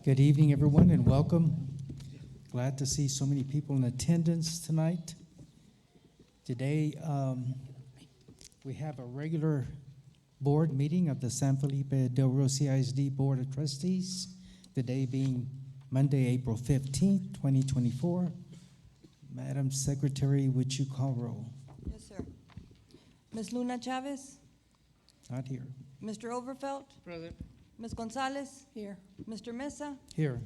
Good evening, everyone, and welcome. Glad to see so many people in attendance tonight. Today, we have a regular board meeting of the San Felipe Del Rio CISD Board of Trustees, today being Monday, April 15th, 2024. Madam Secretary, would you call roll? Yes, sir. Ms. Luna Chavez? Not here. Mr. Overfelt? Present. Ms. Gonzalez? Here. Mr. Mesa? Here.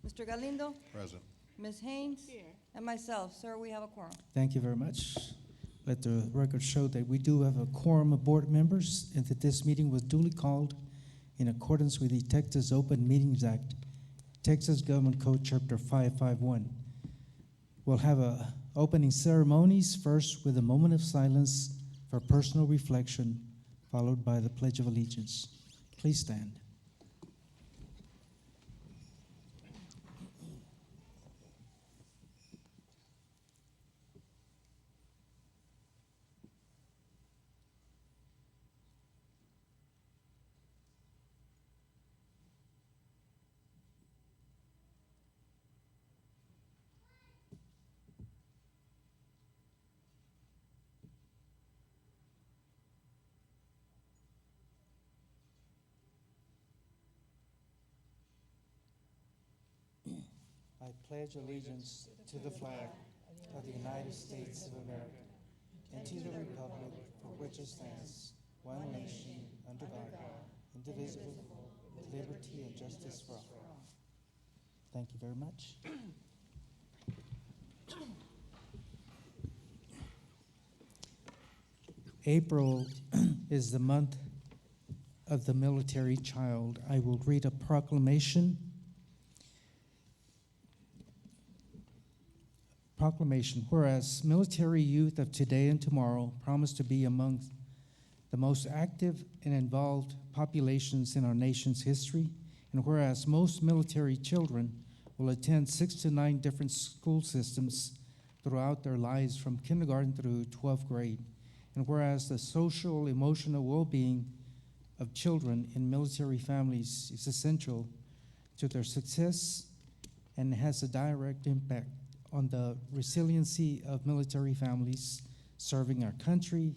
Mr. Galindo? Present. Ms. Haynes? Here. And myself. Sir, we have a quorum. Thank you very much. Let the record show that we do have a quorum of board members and that this meeting was duly called in accordance with the Texas Open Meetings Act, Texas Government Code Chapter 551. We'll have opening ceremonies, first with a moment of silence for personal reflection, followed by the Pledge of Allegiance. Please stand. I pledge allegiance to the flag of the United States of America and to the republic for which it stands, one nation, under God, indivisible, with liberty and justice for all. Thank you very much. April is the month of the military child. I will read a proclamation. Proclamation, whereas military youth of today and tomorrow promise to be among the most active and involved populations in our nation's history, and whereas most military children will attend 6 to 9 different school systems throughout their lives from kindergarten through 12th grade, and whereas the social, emotional well-being of children in military families is essential to their success and has a direct impact on the resiliency of military families serving our country,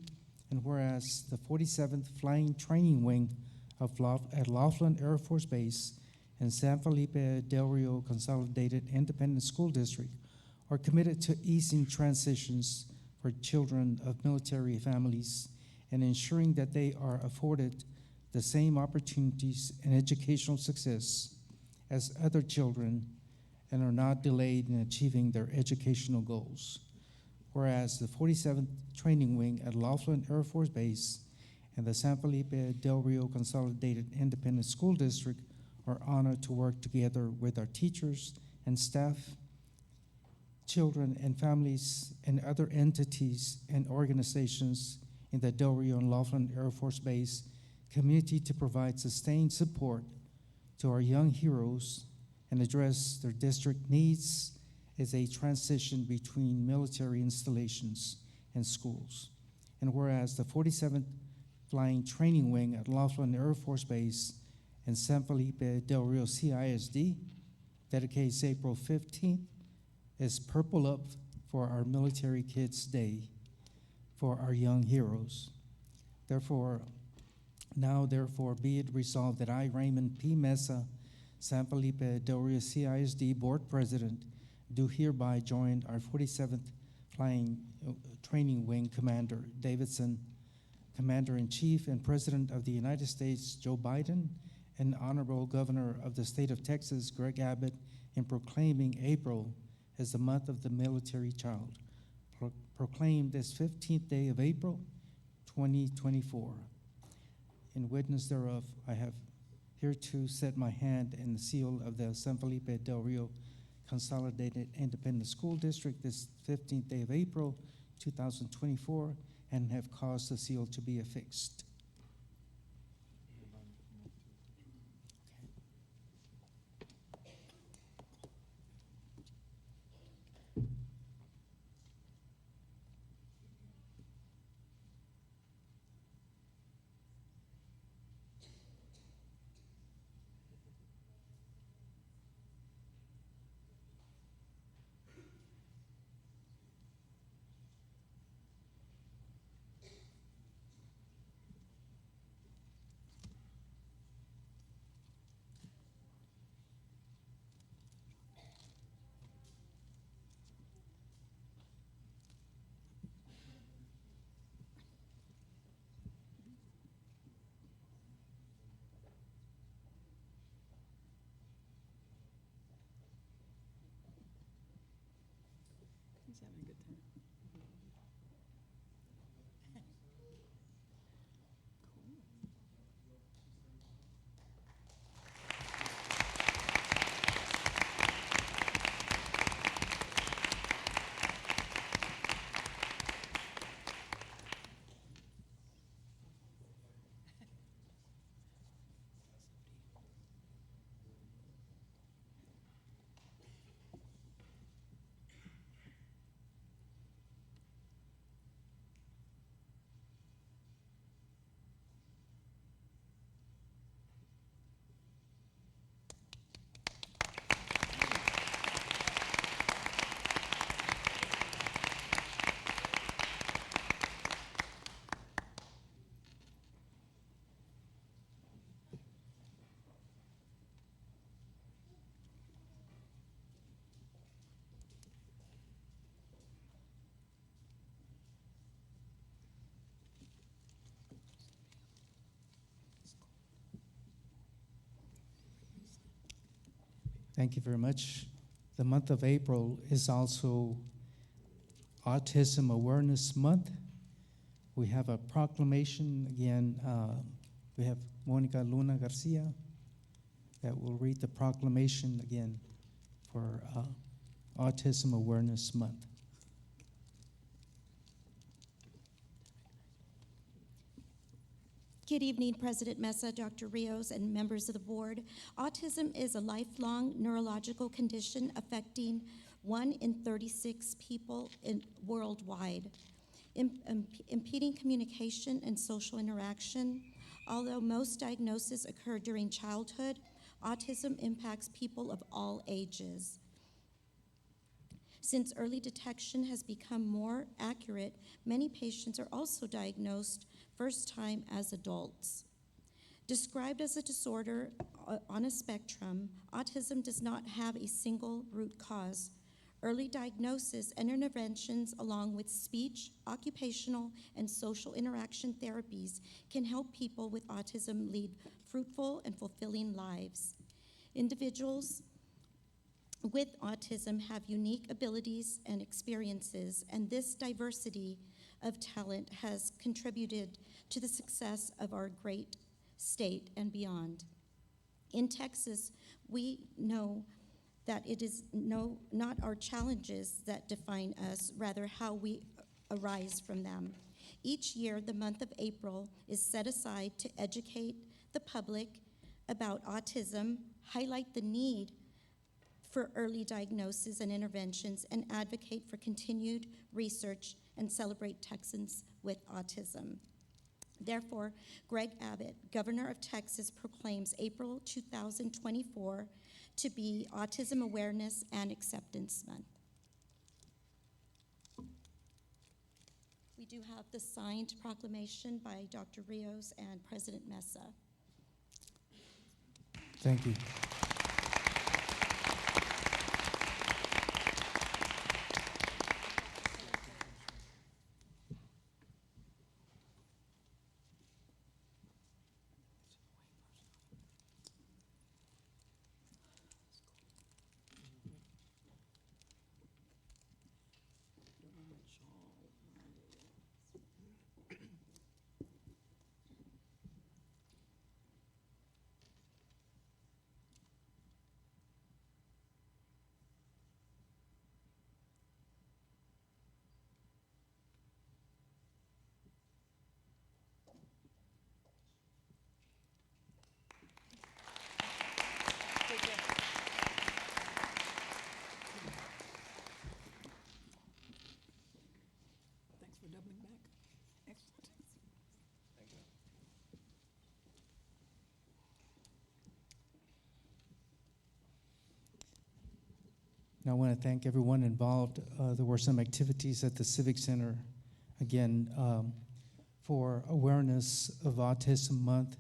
and whereas the 47th Flying Training Wing at Laughlin Air Force Base and San Felipe Del Rio Consolidated Independent School District are committed to easing transitions for children of military families and ensuring that they are afforded the same opportunities and educational success as other children and are not delayed in achieving their educational goals. Whereas the 47th Training Wing at Laughlin Air Force Base and the San Felipe Del Rio Consolidated Independent School District are honored to work together with our teachers and staff, children and families, and other entities and organizations in the Del Rio and Laughlin Air Force Base community to provide sustained support to our young heroes and address their district needs as they transition between military installations and schools. And whereas the 47th Flying Training Wing at Laughlin Air Force Base and San Felipe Del Rio CISD dedicates April 15th as Purple Up for our Military Kids Day for our young heroes. Therefore, be it resolved that I, Raymond P. Mesa, San Felipe Del Rio CISD Board President, do hereby join our 47th Flying Training Wing Commander Davidson, Commander-in-Chief and President of the United States Joe Biden, and Honorable Governor of the State of Texas Greg Abbott in proclaiming April as the month of the military child. Proclaim this 15th day of April, 2024. In witness thereof, I have hereto set my hand in the seal of the San Felipe Del Rio Consolidated Independent School District this 15th day of April, 2024, and have caused the seal to be affixed. Thank you very much. The month of April is also Autism Awareness Month. We have a proclamation again. We have Monica Luna Garcia that will read the proclamation again for Autism Awareness Month. Good evening, President Mesa, Dr. Rios, and members of the board. Autism is a lifelong neurological condition affecting 1 in 36 people worldwide, impeding communication and social interaction. Although most diagnoses occur during childhood, autism impacts people of all ages. Since early detection has become more accurate, many patients are also diagnosed first time as adults. Described as a disorder on a spectrum, autism does not have a single root cause. Early diagnosis and interventions, along with speech, occupational, and social interaction therapies, can help people with autism lead fruitful and fulfilling lives. Individuals with autism have unique abilities and experiences, and this diversity of talent has contributed to the success of our great state and beyond. In Texas, we know that it is not our challenges that define us, rather how we arise from them. Each year, the month of April is set aside to educate the public about autism, highlight the need for early diagnosis and interventions, and advocate for continued research and celebrate Texans with autism. Therefore, Greg Abbott, Governor of Texas, proclaims April 2024 to be Autism Awareness and Acceptance Month. We do have the signed proclamation by Dr. Rios and President Mesa. Thank you. Thanks for doubling back. Excellent. Thank you. Now, I want to thank everyone involved. There were some activities at the Civic Center, again, for awareness of Autism Month,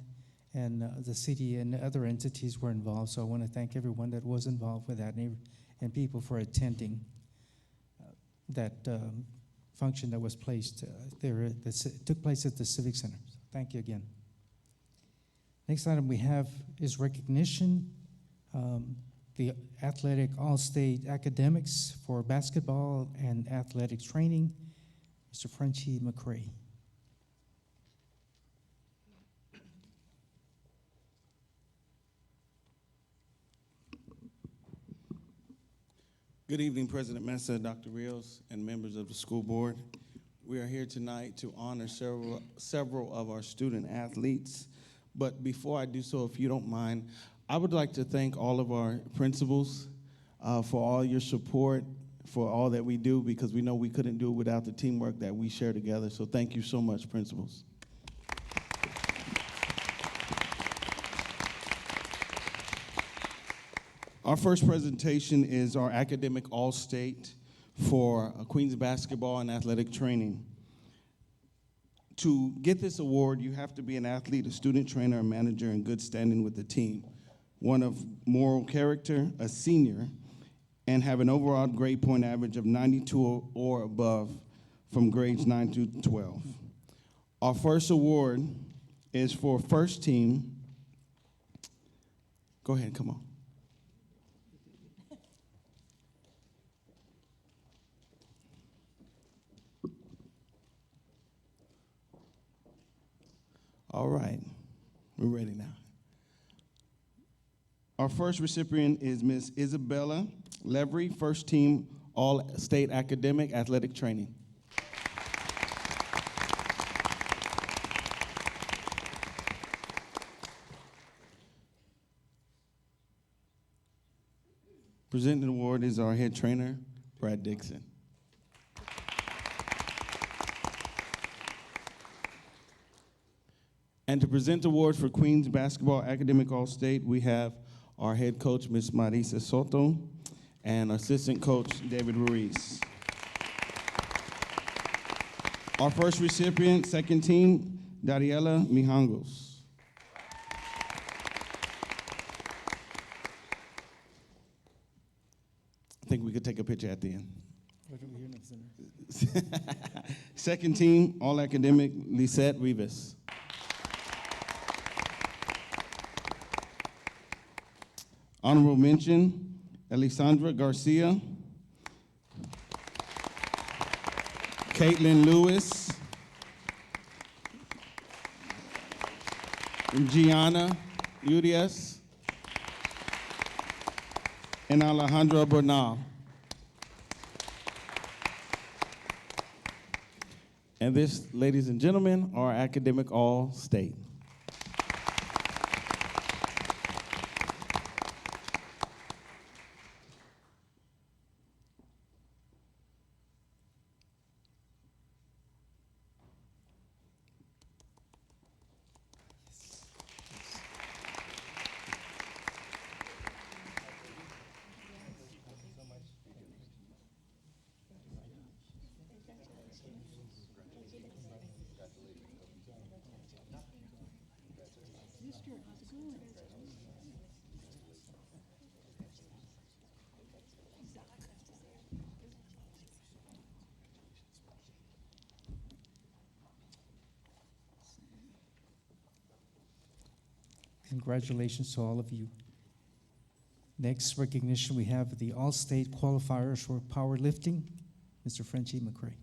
and the city and other entities were involved. So I want to thank everyone that was involved with that, and people for attending that function that was placed there, that took place at the Civic Center. So thank you again. Next item we have is recognition. The athletic all-state academics for basketball and athletics training, Mr. Frenchie McCray. Good evening, President Mesa, Dr. Rios, and members of the school board. We are here tonight to honor several of our student athletes. But before I do so, if you don't mind, I would like to thank all of our principals for all your support, for all that we do, because we know we couldn't do it without the teamwork that we share together. So thank you so much, principals. Our first presentation is our academic all-state for Queens basketball and athletic training. To get this award, you have to be an athlete, a student trainer, a manager in good standing with the team, one of moral character, a senior, and have an overall grade point average of 92 or above from grades 9 to 12. Our first award is for first team. Go ahead, come on. Our first recipient is Ms. Isabella Levery, first team All-State Academic Athletic Training. Presenting the award is our head trainer, Brad Dixon. And to present awards for Queens Basketball Academic All-State, we have our head coach, Ms. Marisa Soto, and assistant coach, David Ruiz. Our first recipient, second team, Dariela Mijangos. I think we could take a picture at the end. Second team, All-Academic, Lisette Rivas. Honorable mention, Elisandra Garcia, Caitlin Lewis, Gianna Urias, and Alejandra Bernal. And this, ladies and gentlemen, our academic all-state. Congratulations to all of you. Next recognition, we have the All-State Qualifiers for Powerlifting, Mr. Frenchie McCray.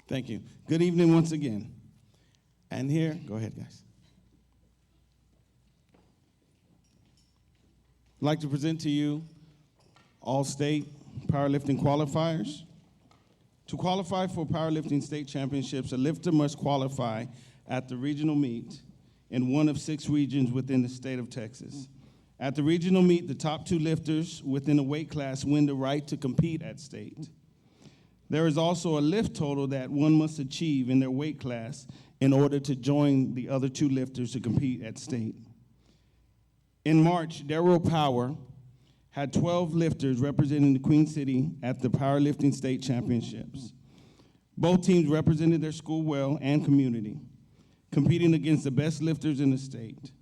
Thank you. Good evening once again. And here, go ahead, guys. I'd like to present to you All-State Powerlifting Qualifiers. To qualify for powerlifting state championships, a lifter must qualify at the regional meet in one of 6 regions within the state of Texas. At the regional meet, the top 2 lifters within a weight class win the right to compete at state. There is also a lift total that one must achieve in their weight class in order to join the other 2 lifters to compete at state. In March, Darrell Power had 12 lifters representing the Queen City at the Powerlifting State Championships. Both teams represented their school well and community, competing against the best lifters in the state.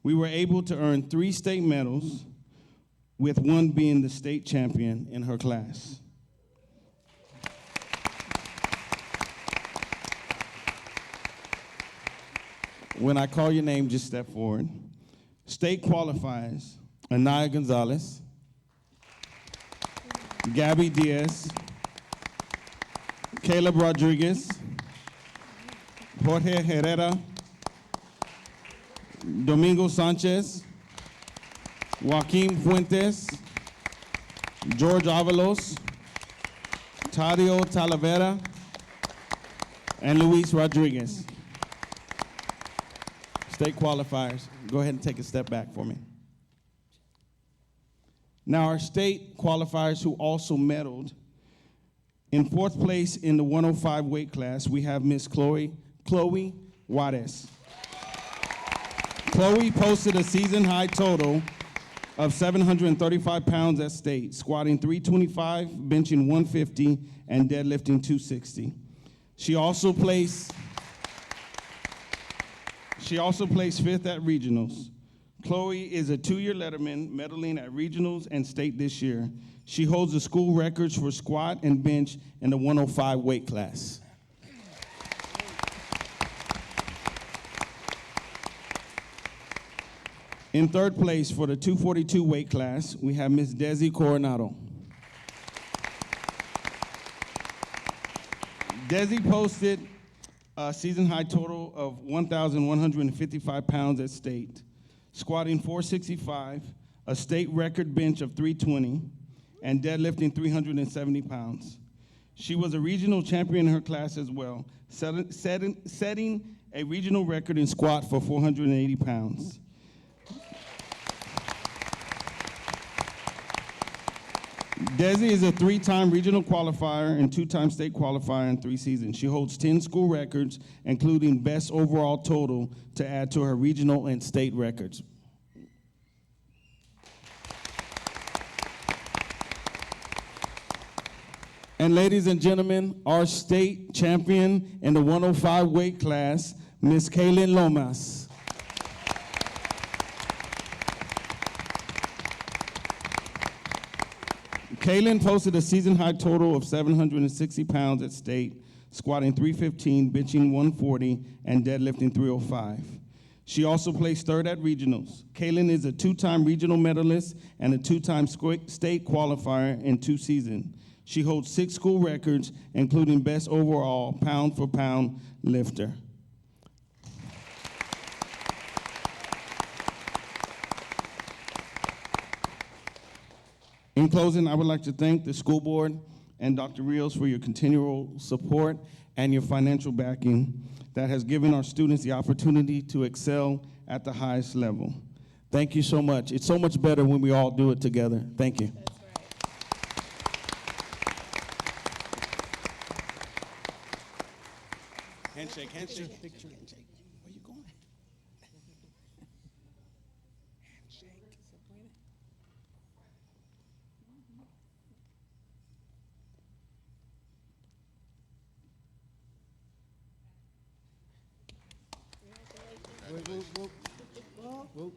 We were able to earn 3 state medals, with one being the state champion in her class. When I call your name, just step forward. State qualifies Anaya Gonzalez, Gabby Diaz, Caleb Rodriguez, Jorge Herrera, Domingo Sanchez, Joaquin Fuentes, George Avalos, Tadio Talavera, and Luis Rodriguez. State qualifiers, go ahead and take a step back for me. Now our state qualifiers who also medaled, in 4th place in the 105 weight class, we have Miss Chloe Juarez. Chloe posted a season-high total of 735 pounds at state, squatting 325, benching 150, and deadlifting 260. She also placed 5th at regionals. Chloe is a 2-year letterman, medaling at regionals and state this year. She holds the school records for squat and bench in the 105 weight class. In 3rd place for the 242 weight class, we have Miss Desi Coronado. Desi posted a season high total of 1,155 pounds at state, squatting 465, a state record bench of 320, and deadlifting 370 pounds. She was a regional champion in her class as well, setting a regional record in squat for 480 pounds. Desi is a 3-time regional qualifier and 2-time state qualifier in 3 seasons. She holds 10 school records, including best overall total, to add to her regional and state records. And ladies and gentlemen, our state champion in the 105 weight class, Miss Kaylin Lomas. Kaylin posted a season-high total of 760 pounds at state, squatting 315, benching 140, and deadlifting 305. She also placed third at regionals. Kaylin is a 2-time regional medalist and a 2-time state qualifier in 2 seasons. She holds 6 school records, including best overall pound-for-pound lifter. In closing, I would like to thank the school board and Dr. Rios for your continual support and your financial backing that has given our students the opportunity to excel at the highest level. Thank you so much. It's so much better when we all do it together. Thank you. Handshake, handshake. Handshake. Where you going? Handshake. Whoa.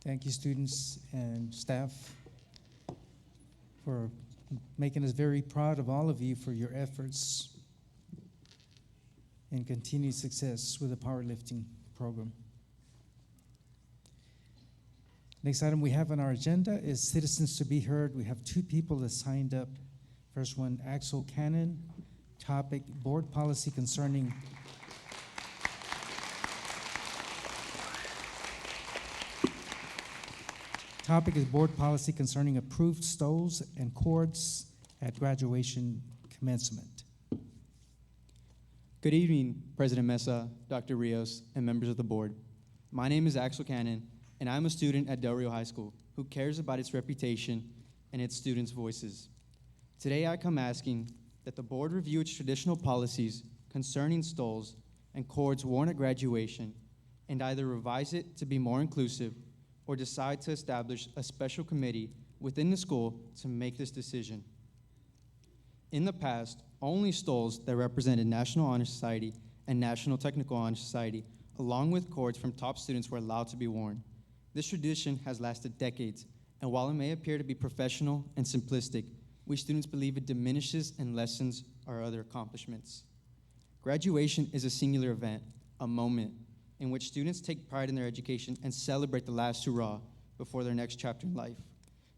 Thank you, students and staff, for making us very proud of all of you for your efforts and continued success with the powerlifting program. Next item we have on our agenda is citizens to be heard. We have 2 people that signed up. First one, Axel Cannon. Topic, board policy concerning Topic is board policy concerning approved stoles and cords at graduation commencement. Good evening, President Mesa, Dr. Rios, and members of the board. My name is Axel Cannon, and I'm a student at Del Rio High School who cares about its reputation and its students' voices. Today I come asking that the board review its traditional policies concerning stoles and cords worn at graduation and either revise it to be more inclusive or decide to establish a special committee within the school to make this decision. In the past, only stoles that represented National Honor Society and National Technical Honor Society, along with cords from top students, were allowed to be worn. This tradition has lasted decades, and while it may appear to be professional and simplistic, we students believe it diminishes and lessens our other accomplishments. Graduation is a singular event, a moment, in which students take pride in their education and celebrate the last hurrah before their next chapter in life.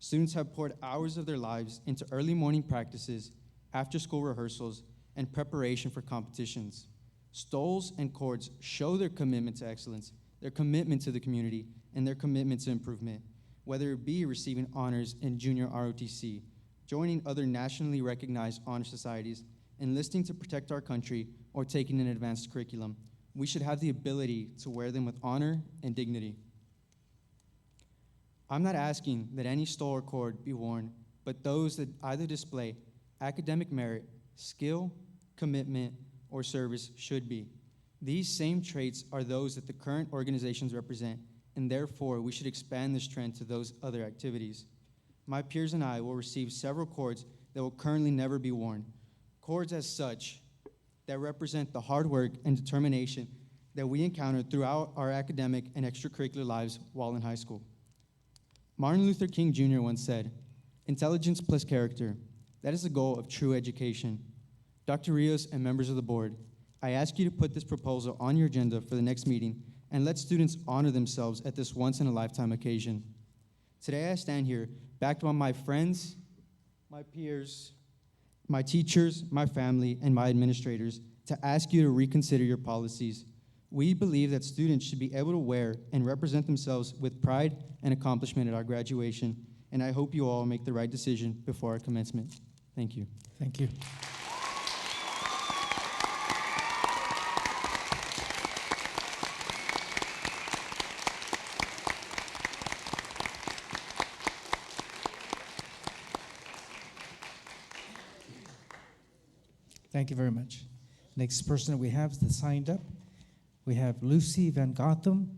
Students have poured hours of their lives into early morning practices, after-school rehearsals, and preparation for competitions. Stoles and cords show their commitment to excellence, their commitment to the community, and their commitment to improvement, whether it be receiving honors in junior ROTC, joining other nationally recognized honor societies, enlisting to protect our country, or taking an advanced curriculum. We should have the ability to wear them with honor and dignity. I'm not asking that any stole or cord be worn, but those that either display academic merit, skill, commitment, or service should be. These same traits are those that the current organizations represent, and therefore we should expand this trend to those other activities. My peers and I will receive several cords that will currently never be worn. Cords as such that represent the hard work and determination that we encountered throughout our academic and extracurricular lives while in high school. Martin Luther King Jr. once said, "Intelligence plus character, that is the goal of true education." Dr. Rios and members of the board, I ask you to put this proposal on your agenda for the next meeting and let students honor themselves at this once-in-a-lifetime occasion. Today I stand here backed by my friends, my peers, my teachers, my family, and my administrators to ask you to reconsider your policies. We believe that students should be able to wear and represent themselves with pride and accomplishment at our graduation, and I hope you all make the right decision before our commencement. Thank you. Thank you. Thank you very much. Next person that we have that signed up, we have Lucy Van Gotham.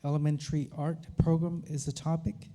Elementary art program is the topic.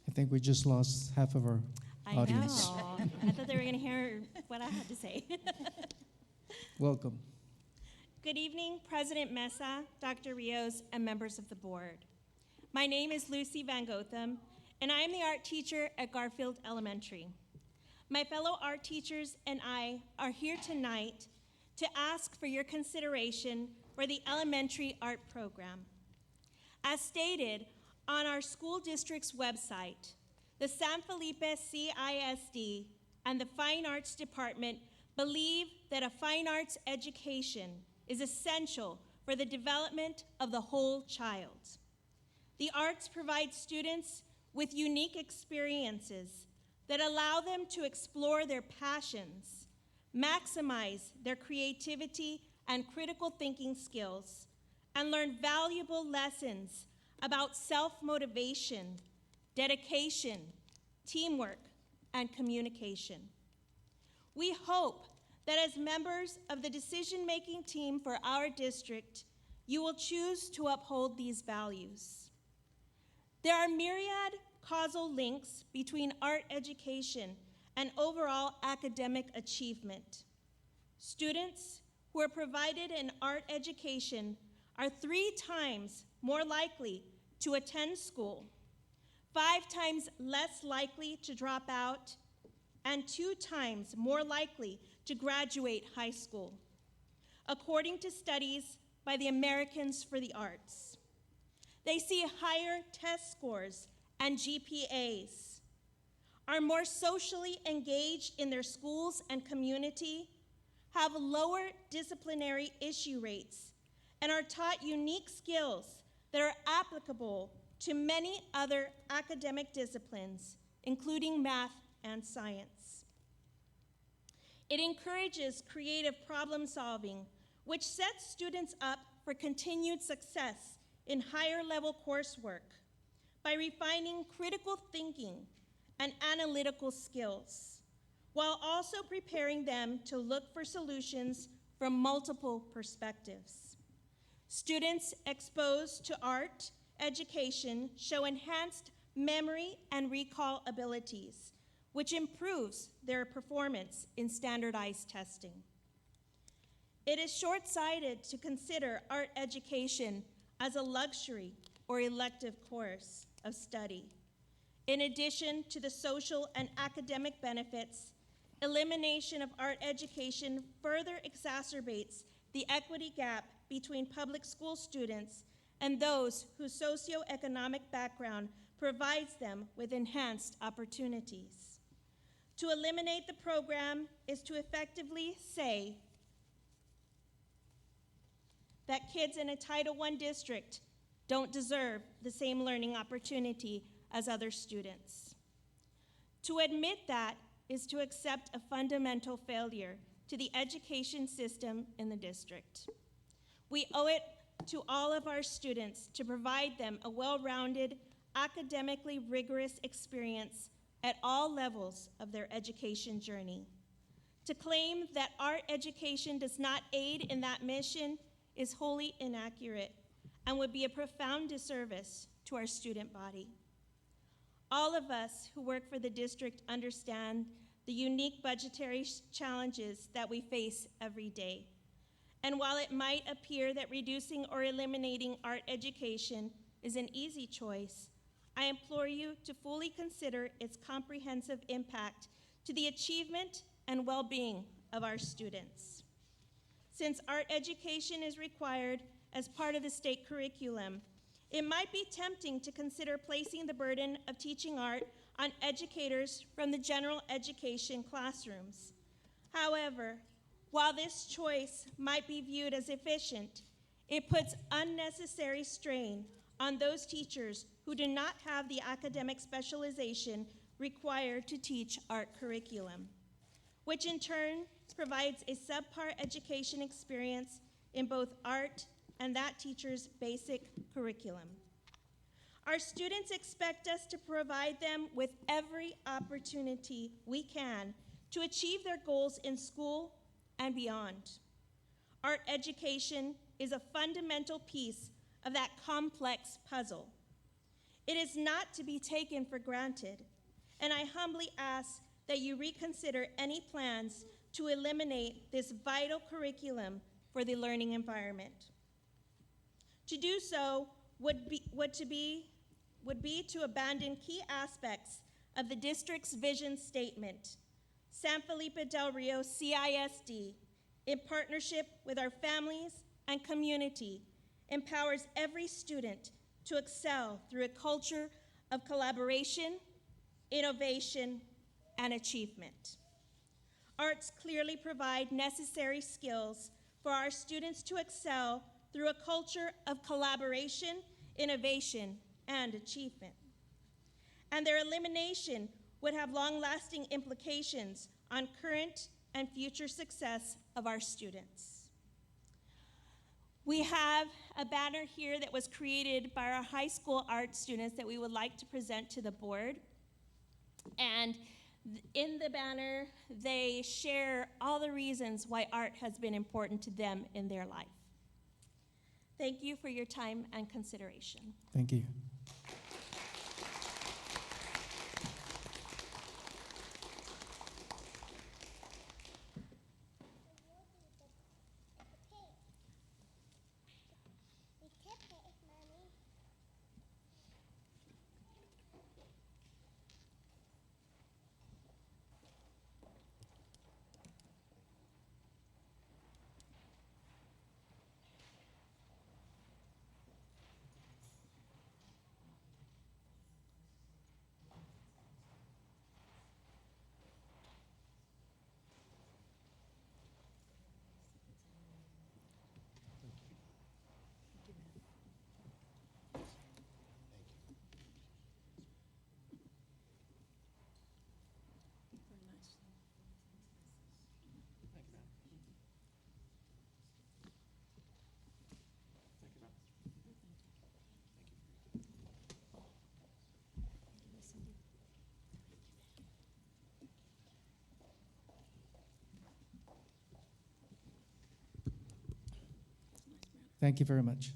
I think we just lost half of our I audience. know. I thought they were going to hear what I had to say. Welcome. Good evening, President Mesa, Dr. Rios, and members of the board. My name is Lucy Van Gotham, and I am the art teacher at Garfield Elementary. My fellow art teachers and I are here tonight to ask for your consideration for the elementary art program. As stated on our school district's website, the San Felipe CISD and the Fine Arts Department believe that a fine arts education is essential for the development of the whole child. The arts provide students with unique experiences that allow them to explore their passions, maximize their creativity and critical thinking skills, and learn valuable lessons about self-motivation, dedication, teamwork, and communication. We hope that as members of the decision-making team for our district, you will choose to uphold these values. There are myriad causal links between art education and overall academic achievement. Students who are provided an art education are 3 times more likely to attend school, 5 times less likely to drop out, and 2 times more likely to graduate high school, according to studies by the Americans for the Arts. They see higher test scores and GPAs, are more socially engaged in their schools and community, have lower disciplinary issue rates, and are taught unique skills that are applicable to many other academic disciplines, including math and science. It encourages creative problem solving, which sets students up for continued success in higher level coursework by refining critical thinking and analytical skills, while also preparing them to look for solutions from multiple perspectives. Students exposed to art education show enhanced memory and recall abilities, which improves their performance in standardized testing. It is short-sighted to consider art education as a luxury or elective course of study. In addition to the social and academic benefits, elimination of art education further exacerbates the equity gap between public school students and those whose socioeconomic background provides them with enhanced opportunities. To eliminate the program is to effectively say that kids in a Title I district don't deserve the same learning opportunity as other students. To admit that is to accept a fundamental failure to the education system in the district. We owe it to all of our students to provide them a well-rounded, academically rigorous experience at all levels of their education journey. To claim that art education does not aid in that mission is wholly inaccurate and would be a profound disservice to our student body. All of us who work for the district understand the unique budgetary challenges that we face every day. And while it might appear that reducing or eliminating art education is an easy choice, I implore you to fully consider its comprehensive impact to the achievement and well-being of our students. Since art education is required as part of the state curriculum, it might be tempting to consider placing the burden of teaching art on educators from the general education classrooms. However, while this choice might be viewed as efficient, it puts unnecessary strain on those teachers who do not have the academic specialization required to teach art curriculum, which in turn provides a subpar education experience in both art and that teacher's basic curriculum. Our students expect us to provide them with every opportunity we can to achieve their goals in school and beyond. Art education is a fundamental piece of that complex puzzle. It is not to be taken for granted, and I humbly ask that you reconsider any plans to eliminate this vital curriculum for the learning environment. To do so would be to abandon key aspects of the district's vision statement. San Felipe Del Rio CISD, in partnership with our families and community, empowers every student to excel through a culture of collaboration, innovation, and achievement. Arts clearly provide necessary skills for our students to excel through a culture of collaboration, innovation, and achievement. And their elimination would have long-lasting implications on current and future success of our students. We have a banner here that was created by our high school art students that we would like to present to the board. And in the banner, they share all the reasons why art has been important to them in their life. Thank you for your time and consideration. Thank you. Thank you very much.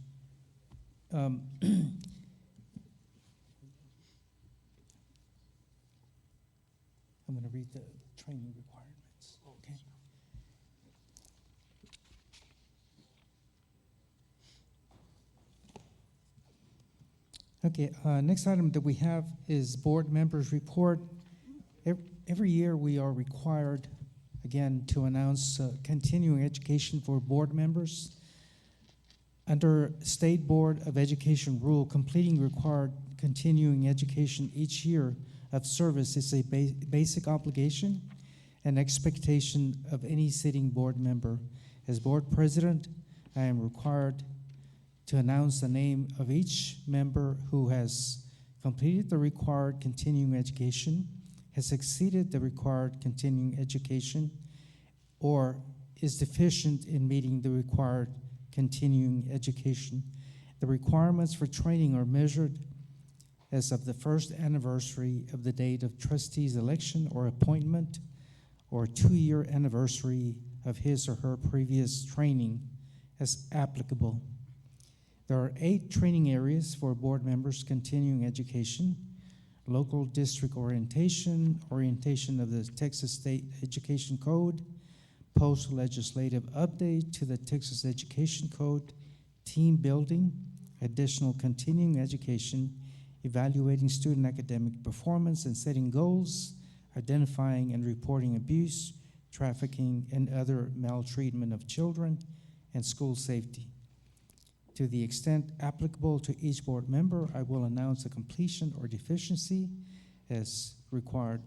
I'm going to read the training requirements. Okay. Okay, next item that we have is board members' report. Every year we are required, again, to announce continuing education for board members. Under State Board of Education rule, completing required continuing education each year of service is a basic obligation and expectation of any sitting board member. As board president, I am required to announce the name of each member who has completed the required continuing education, has exceeded the required continuing education, or is deficient in meeting the required continuing education. The requirements for training are measured as of the first anniversary of the date of trustee's election or appointment, or 2-year anniversary of his or her previous training as applicable. There are 8 training areas for board members' continuing education: local district orientation, orientation of the Texas State Education Code, post-legislative update to the Texas Education Code, team building, additional continuing education, evaluating student academic performance and setting goals, identifying and reporting abuse, trafficking, and other maltreatment of children, and school safety. To the extent applicable to each board member, I will announce the completion or deficiency as required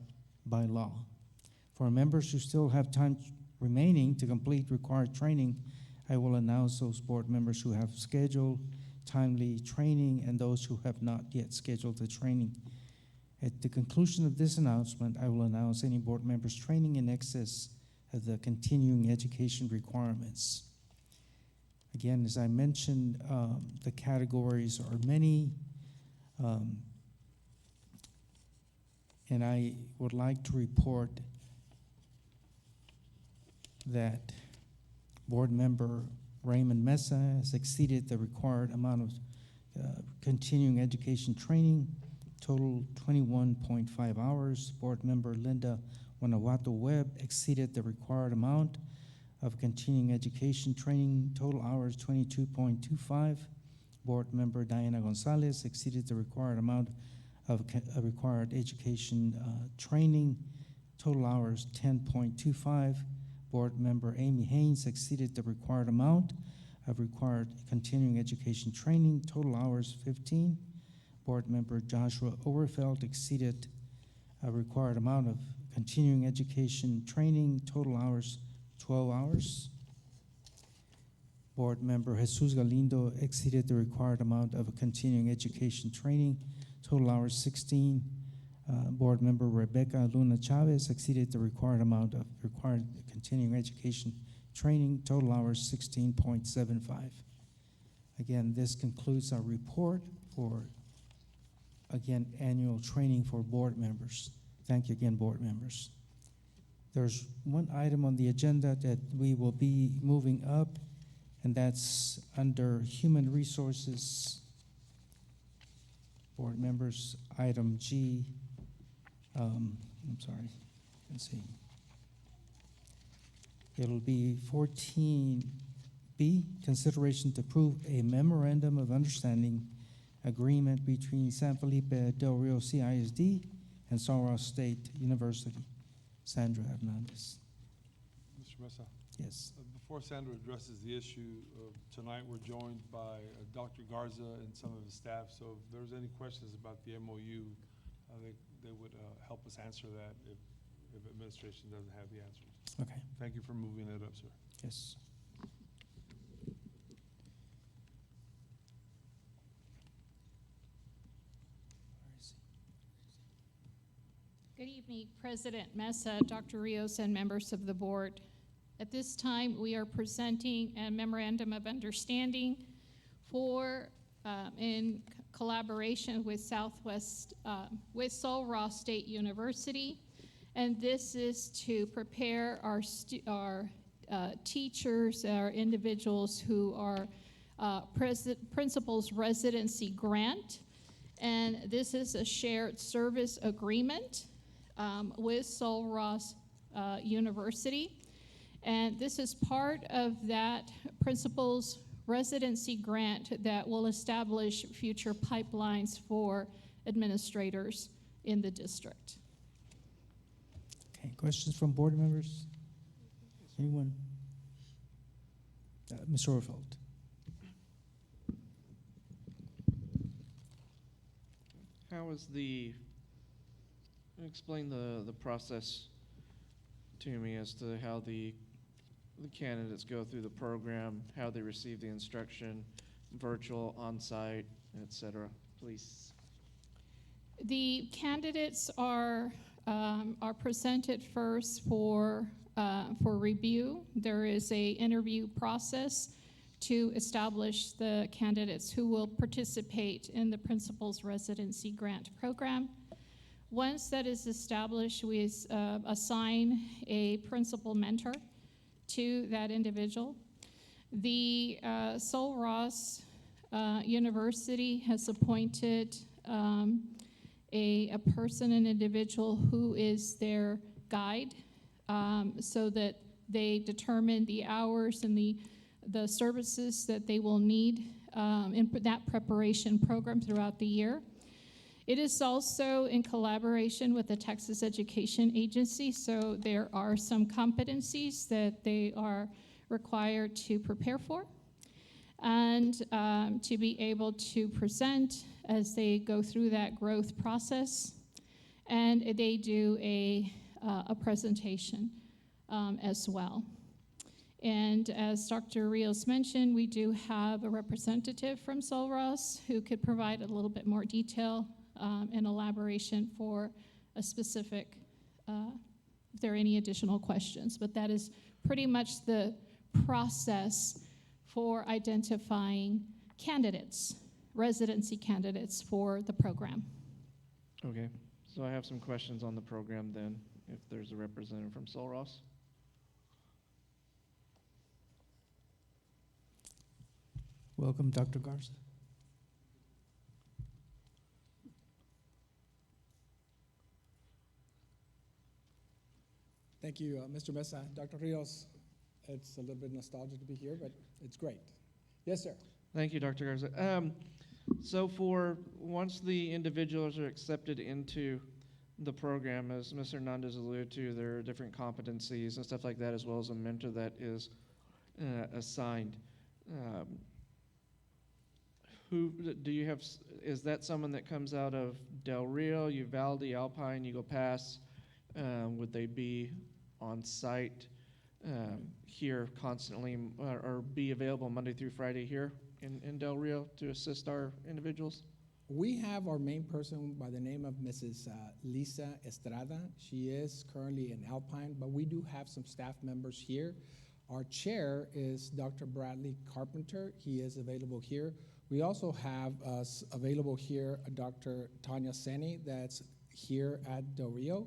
by law. For members who still have time remaining to complete required training, I will announce those board members who have scheduled timely training and those who have not yet scheduled the training. At the conclusion of this announcement, I will announce any board members' training in excess of the continuing education requirements. Again, as I mentioned, the categories are many, and I would like to report that board member Raymond Mesa has exceeded the required amount of continuing education training, total 21.5 hours. Board member Linda Guanajuato Webb exceeded the required amount of continuing education training, total hours 22.25. Board member Diana Gonzalez exceeded the required amount of required education training, total hours 10.25. Board member Amy Haynes exceeded the required amount of required continuing education training, total hours 15. Board member Joshua Overfeld exceeded a required amount of continuing education training, total hours 12 hours. Board member Jesus Galindo exceeded the required amount of continuing education training, total hours 16. Board member Rebecca Luna Chavez exceeded the required amount of required continuing education training, total hours 16.75. Again, this concludes our report for, again, annual training for board members. Thank you again, board members. There's one item on the agenda that we will be moving up, and that's under Human Resources. Board members, item G. I'm sorry, let's see. It'll be 14B, consideration to approve a memorandum of understanding agreement between San Felipe Del Rio CISD and Sul State University. Sandra Hernandez. Mr. Mesa, Yes. before Sandra addresses the issue of tonight, we're joined by Dr. Garza and some of his staff. So if there's any questions about the MOU, I think they would help us answer that if administration doesn't have the answers. Okay. Thank you for moving it up, sir. Yes. Good evening, President Mesa, Dr. Rios, and members of the board. At this time, we are presenting a memorandum of understanding for, in collaboration with with Sul Ross State University, and this is to prepare our teachers, our individuals who are principal's residency grant, and this is a shared service agreement with Sul Ross University. And this is part of that principal's residency grant that will establish future pipelines for administrators in the district. Okay, questions from board members? Anyone? Ms. Orfeld. How is explain the process to me as to how the the candidates go through the program, how they receive the instruction, virtual, on-site, et cetera, please? The candidates are presented first for review. There is a interview process to establish the candidates who will participate in the Principal's Residency Grant Program. Once that is established, we assign a principal mentor to that individual. The Sul Ross University has appointed a person, an individual who is their guide, so that they determine the hours and the services that they will need in that preparation program throughout the year. It is also in collaboration with the Texas Education Agency, so there are some competencies that they are required to prepare for and to be able to present as they go through that growth process. And they do a presentation as well. And as Dr. Rios mentioned, we do have a representative from Sul Ross who could provide a little bit more detail and elaboration for a specific, if there are any additional questions. But that is pretty much the process for identifying candidates, residency candidates for the program. Okay, so I have some questions on the program then, if there's a representative from Sul Ross. Welcome, Dr. Garza. Thank you, Mr. Mesa. Dr. Rios, it's a little bit nostalgic to be here, but it's great. Yes, sir. Thank you, Dr. Garza. So for once the individuals are accepted into the program, as Ms. Hernandez alluded to, there are different competencies and stuff like that, as well as a mentor that is assigned. Who do you have? Is that someone that comes out of Del Rio, Uvalde, Alpine, Eagle Pass? Would they be on site here constantly, or be available Monday through Friday here in Del Rio to assist our individuals? We have our main person by the name of Mrs. Lisa Estrada. She is currently in Alpine, but we do have some staff members here. Our chair is Dr. Bradley Carpenter. He is available here. We also have available here Dr. Tanya Seni that's here at Del Rio,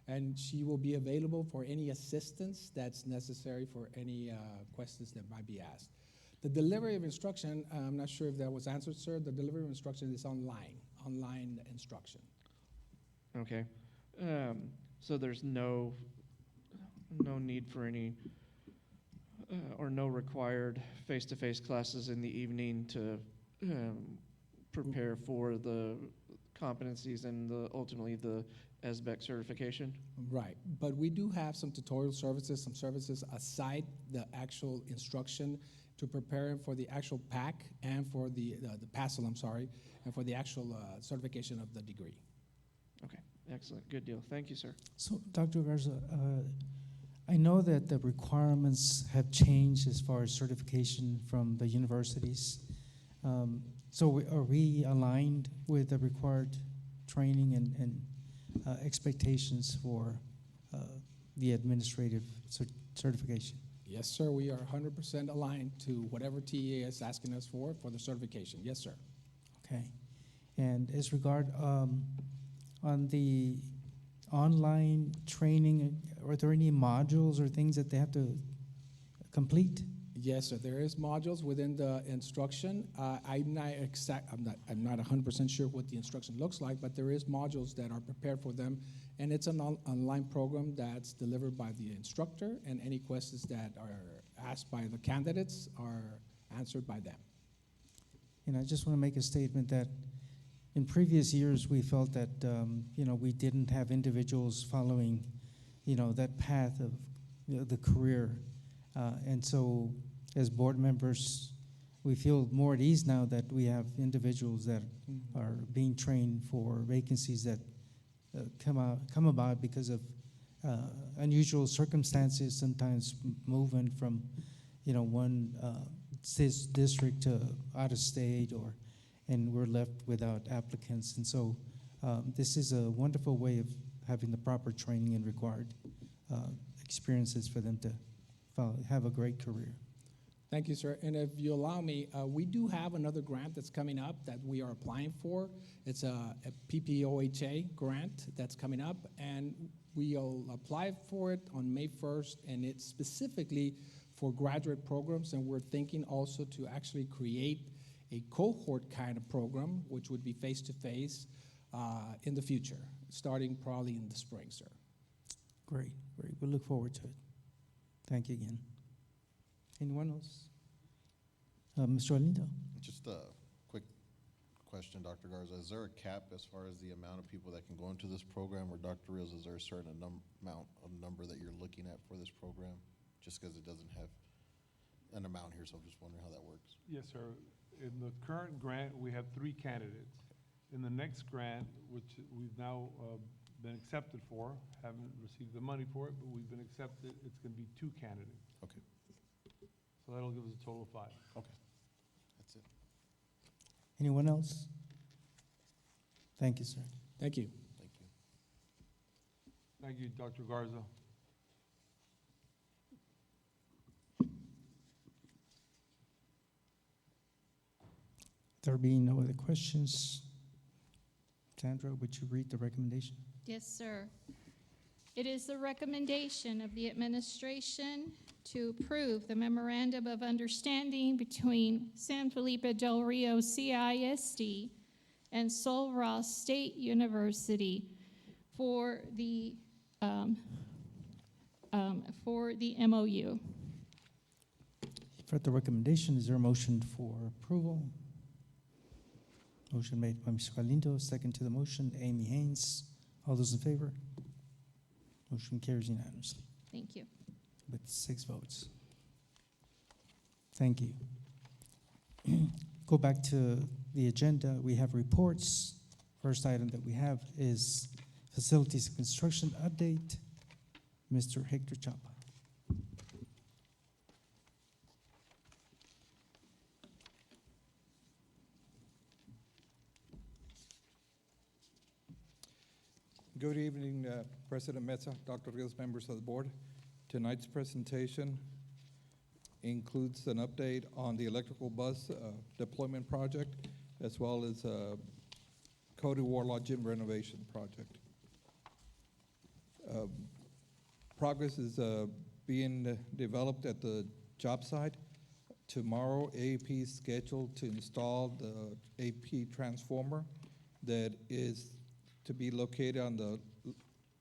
and she will be available for any assistance that's necessary for any questions that might be asked. The delivery of instruction, I'm not sure if that was answered, sir. The delivery of instruction is online instruction. Okay, so there's no need for any or no required face-to-face classes in the evening to prepare for the competencies and ultimately the SBEC certification? Right, but we do have some tutorial services, some services aside the actual instruction to prepare for the actual PAC and for the PASL, and for the actual certification of the degree. Okay, excellent, good deal. Thank you, sir. So, Dr. Garza, I know that the requirements have changed as far as certification from the universities. So are we aligned with the required training and expectations for the administrative certification? Yes, sir, we are 100% aligned to whatever TEA is asking us for the certification. Yes, sir. Okay. And as regard on the online training, are there any modules or things that they have to complete? Yes, sir. There is modules within the instruction. I'm not 100% sure what the instruction looks like, but there is modules that are prepared for them, and it's an online program that's delivered by the instructor, and any questions that are asked by the candidates are answered by them. And I just want to make a statement that in previous years we felt that we didn't have individuals following that path of the career, and so as board members, we feel more at ease now that we have individuals that are being trained for vacancies that come about because of unusual circumstances, sometimes moving from, one district to out of state, and we're left without applicants. And so this is a wonderful way of having the proper training and required experiences for them to have a great career. Thank you, sir. And if you allow me, we do have another grant that's coming up that we are applying for. It's a PPOHA grant that's coming up, and we'll apply for it on May 1st, and it's specifically for graduate programs, and we're thinking also to actually create a cohort kind of program, which would be face-to-face in the future, starting probably in the spring, sir. Great. We look forward to it. Thank you again. Anyone else? Mr. Alindo? Just a quick question, Dr. Garza. Is there a cap as far as the amount of people that can go into this program, or Dr. Rios, is there a certain number that you're looking at for this program? Just because it doesn't have an amount here, so I'm just wondering how that works. Yes, sir. In the current grant, we have 3 candidates. In the next grant, which we've now been accepted for, haven't received the money for it, but we've been accepted, it's going to be 2 candidates. Okay. So that'll give us a total of 5. Okay. That's it. Anyone else? Thank you, sir. Thank you. Thank you. Thank you, Dr. Garza. There being no other questions, Sandra, would you read the recommendation? Yes, sir. It is the recommendation of the administration to approve the memorandum of understanding between San Felipe Del Rio CISD and Sol Ross State University for the MOU. For the recommendation, is there a motion for approval? Motion made by Mr. Galindo, second to the motion, Amy Haynes. All those in favor? Motion carries unanimously Thank you. with 6 votes. Thank you. Go back to the agenda. We have reports. First item that we have is facilities and construction update. Mr. Hector Chapa. Good evening, President Mesa, Dr. Rios, members of the board. Tonight's presentation includes an update on the electrical bus deployment project, as well as Cody Warlaw gym renovation project. Progress is being developed at the job site. Tomorrow, AEP is scheduled to install the AP transformer that is to be located on the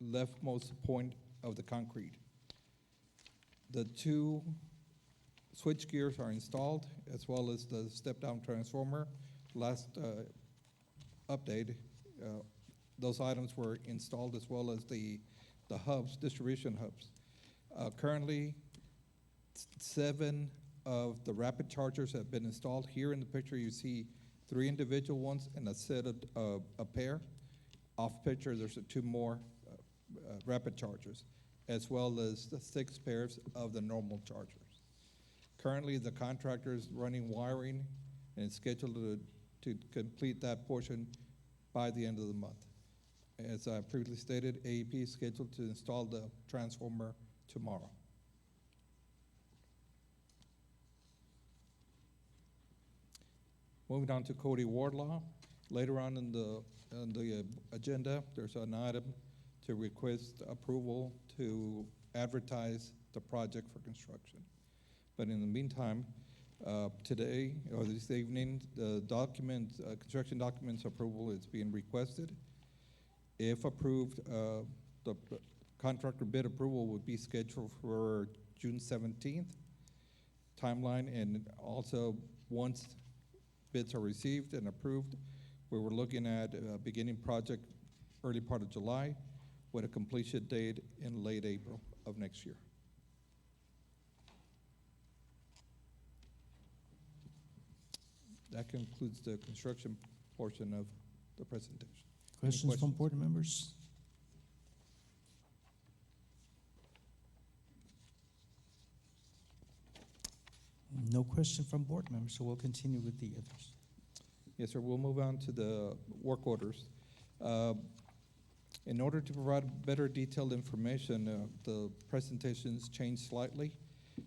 leftmost point of the concrete. The 2 switch gears are installed, as well as the step-down transformer. Last update, those items were installed, as well as the hubs, distribution hubs. Currently, 7 of the rapid chargers have been installed. Here in the picture, you see 3 individual ones and a set of a pair. Off picture, there's 2 more rapid chargers, as well as the 6 pairs of the normal chargers. Currently, the contractor is running wiring and is scheduled to complete that portion by the end of the month. As I previously stated, AEP is scheduled to install the transformer tomorrow. Moving on to Cody Wardlaw. Later on in the agenda, there's an item to request approval to advertise the project for construction. But in the meantime, today or this evening, the construction documents approval is being requested. If approved, the contractor bid approval would be scheduled for June 17th timeline, and also once bids are received and approved, we were looking at beginning project early part of July with a completion date in late April of next year. That concludes the construction portion of the presentation. Questions from board members? No question from board members, so we'll continue with the others. Yes, sir. We'll move on to the work orders. In order to provide better detailed information, the presentations changed slightly.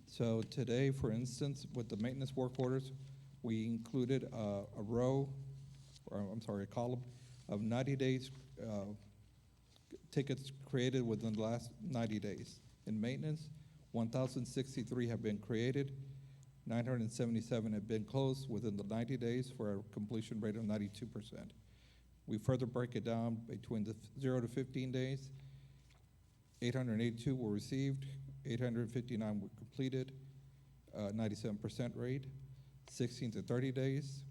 So today, for instance, with the maintenance work orders, we included a row, or I'm sorry, a column of 90 days tickets created within the last 90 days. In maintenance, 1,063 have been created, 977 have been closed within the 90 days for a completion rate of 92%. We further break it down between the 0 to 15 days. 882 were received, 859 were completed, 97% rate. 16 to 30 days,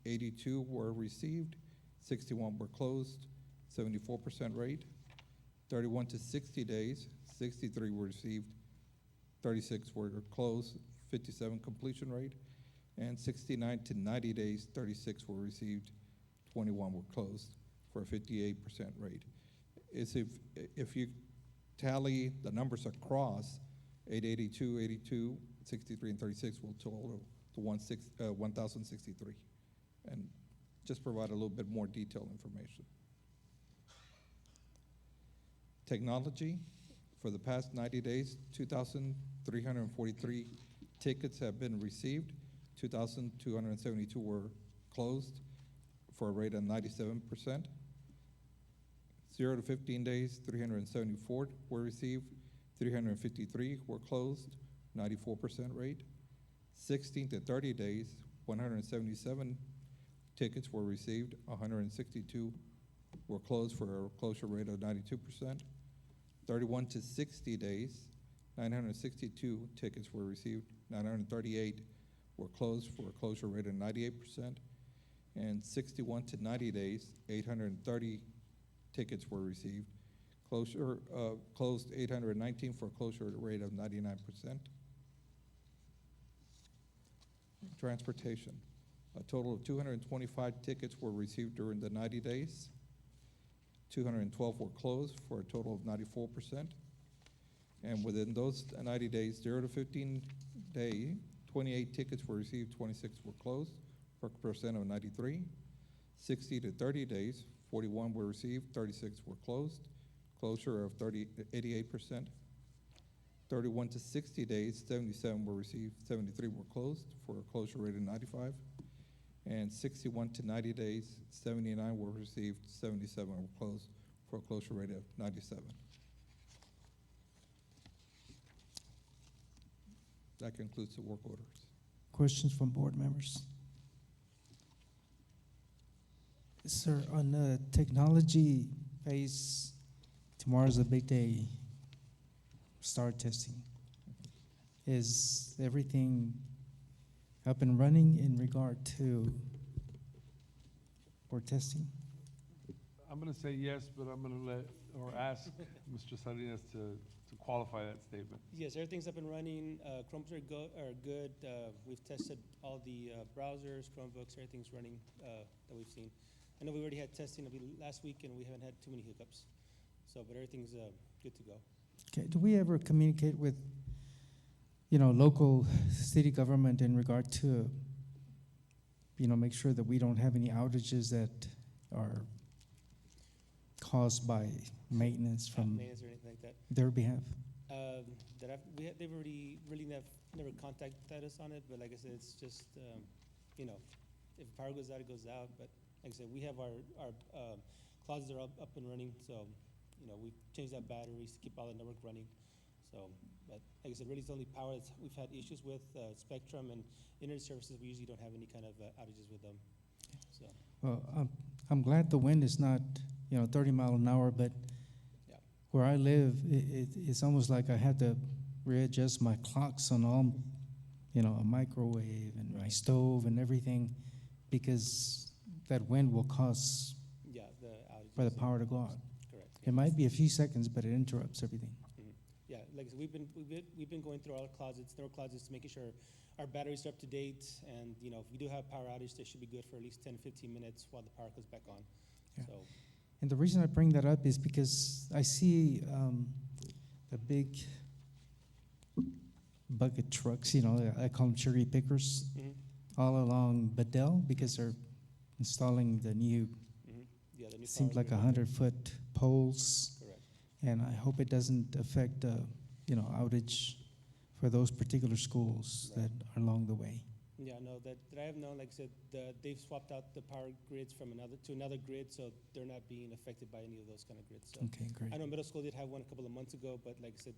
82 were received, 61 were closed, 74% rate. 31 to 60 days, 63 were received, 36 were closed, 57 completion rate. And 69 to 90 days, 36 were received, 21 were closed for a 58% rate. If you tally the numbers across, 882, 82, 63, and 36 will total to 1,063. And just provide a little bit more detailed information. Technology, for the past 90 days, 2,343 tickets have been received, 2,272 were closed for a rate of 97%. 0 to 15 days, 374 were received, 353 were closed, 94% rate. 16 to 30 days, 177 tickets were received, 162 were closed for a closure rate of 92%. 31 to 60 days, 962 tickets were received, 938 were closed for a closure rate of 98%. And 61 to 90 days, 830 tickets were received, closed 819 for a closure rate of 99%. Transportation, a total of 225 tickets were received during the 90 days. 212 were closed for a total of 94%. And within those 90 days, 0 to 15 day, 28 tickets were received, 26 were closed for a percent of 93. 60 to 30 days, 41 were received, 36 were closed, closure of 88%. 31 to 60 days, 77 were received, 73 were closed for a closure rate of 95. And 61 to 90 days, 79 were received, 77 were closed for a closure rate of 97. That concludes the work orders. Questions from board members? Sir, on the technology phase, tomorrow's a big day. Start testing. Is everything up and running in regard to for testing? I'm going to say yes, but I'm going to ask Mr. Salinas to qualify that statement. Yes, everything's up and running. Chromes are good. We've tested all the browsers, Chromebooks, everything's running that we've seen. I know we already had testing last week, and we haven't had too many hiccups. So, but everything's good to go. Okay. Do we ever communicate with, local city government in regard to, make sure that we don't have any outages that are caused by maintenance from Maintenance or anything like that. their behalf? They've already really never contacted us on it, but like I said, it's just, if power goes out, it goes out. But like I said, we have our closets are up and running, so, we've changed out batteries to keep all the network running. So, but like I said, really it's only power that we've had issues with, Spectrum and internet services. We usually don't have any kind of outages with them. So. Well, I'm glad the wind is not, 30 miles an hour, but Yeah. where I live, it's almost like I had to readjust my clocks on all, a microwave and my stove and everything, because that wind will cause Yeah, the outages. for the power to go out. Correct. It might be a few seconds, but it interrupts everything. Mhm. Yeah, like I said, we've been going through all our closets, making sure our batteries are up to date, and if we do have power outage, they should be good for at least 10, 15 minutes while the power comes back on. Yeah. So, And the reason I bring that up is because I see the big bucket trucks, you know, I call them cherry pickers, Mhm. all along Bedell because they're installing the new, Mhm. Yeah, the new seems power like grid. 100-foot poles. Correct. And I hope it doesn't affect, outage for those particular schools Right. that are along the way. Yeah, no, that I have known, like I said, they've swapped out the power grids from another grid, so they're not being affected by any of those kind of grids. So Okay, great. I know middle school did have one a couple of months ago, but like I said,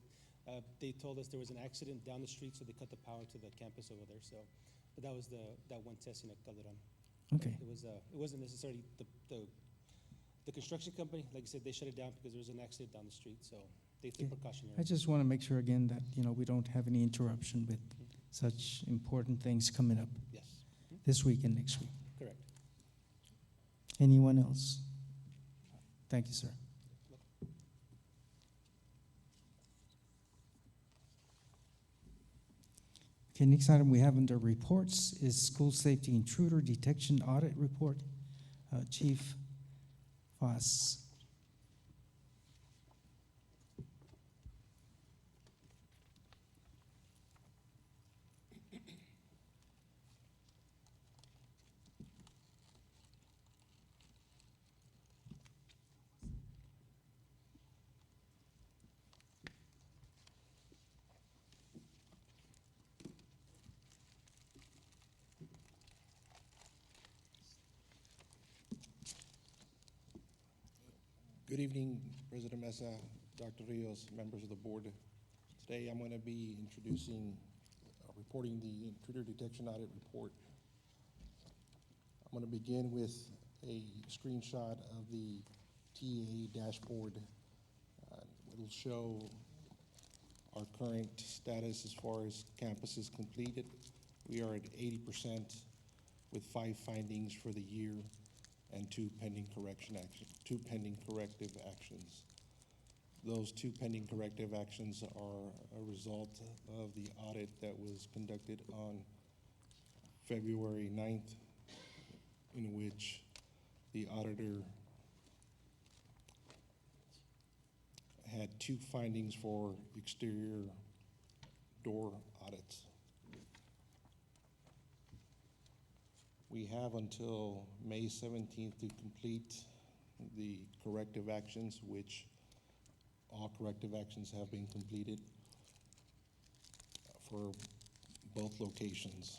they told us there was an accident down the street, so they cut the power to the campus over there. So, but that was that one testing at Calderon. Okay. It wasn't necessarily the construction company. Like I said, they shut it down because there was an accident down the street, so they took Okay. precautionary. I just want to make sure again that, we don't have any interruption with such important things coming up Yes, this week and next week. correct. Anyone else? Thank you, sir. Okay, next item we have under reports is School Safety Intruder Detection Audit Report. Chief Foss. Good evening, President Mesa, Dr. Rios, members of the board. Today I'm going to be reporting the intruder detection audit report. I'm going to begin with a screenshot of the TEA dashboard. It'll show our current status as far as campuses completed. We are at 80% with 5 findings for the year and 2 pending corrective actions. Those 2 pending corrective actions are a result of the audit that was conducted on February 9th, in which the auditor had 2 findings for exterior door audits. We have until May 17th to complete the corrective actions, which all corrective actions have been completed for both locations.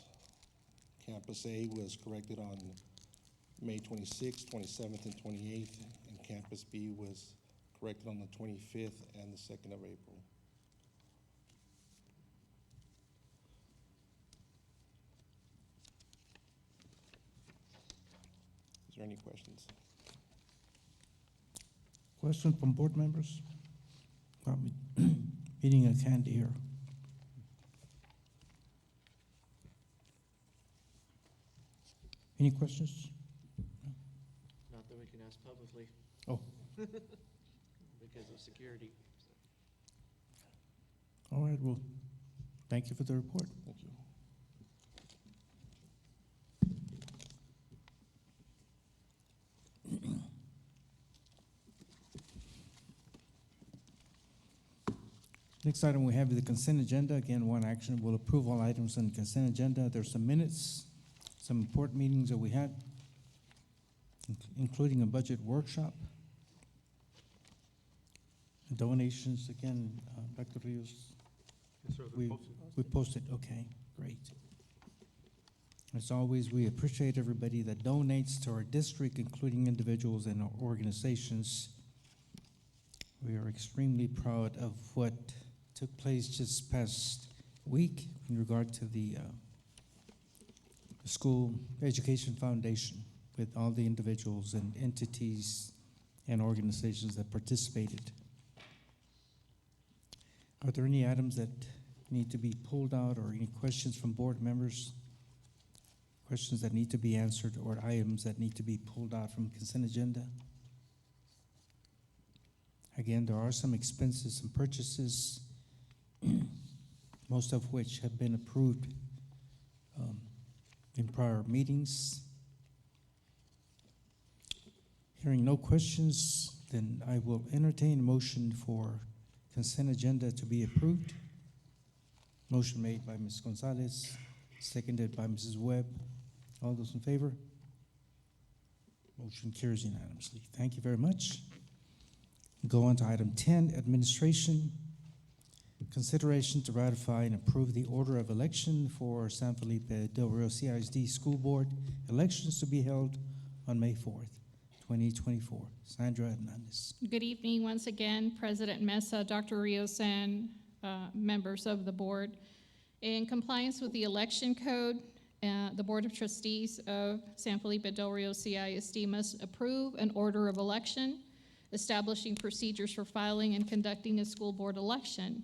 Campus A was corrected on May 26th, 27th, and 28th, and Campus B was corrected on the 25th and the 2nd of April. Is there any questions? Question from board members? Meeting at hand here. Any questions? Not that we can ask publicly. Oh. Because of security. All right, well, thank you for the report. Thank you. Next item we have is the consent agenda. Again, one action will approve all items on the consent agenda. There's some minutes, some important meetings that we had, including a budget workshop. Donations, again, Dr. Rios. Yes, sir, We- they're posted. We posted, okay, great. As always, we appreciate everybody that donates to our district, including individuals and organizations. We are extremely proud of what took place just past week in regard to the School Education Foundation with all the individuals and entities and organizations that participated. Are there any items that need to be pulled out or any questions from board members? Questions that need to be answered or items that need to be pulled out from consent agenda? Again, there are some expenses and purchases, most of which have been approved in prior meetings. Hearing no questions, then I will entertain a motion for consent agenda to be approved. Motion made by Ms. Gonzalez, seconded by Mrs. Webb. All those in favor? Motion carries unanimously. Thank you very much. Go on to item 10, administration. Consideration to ratify and approve the order of election for San Felipe Del Rio CISD School Board elections to be held on May 4th, 2024. Sandra Hernandez. Good evening once again, President Mesa, Dr. Rios, and members of the board. In compliance with the election code, the Board of Trustees of San Felipe Del Rio CISD must approve an order of election establishing procedures for filing and conducting a school board election.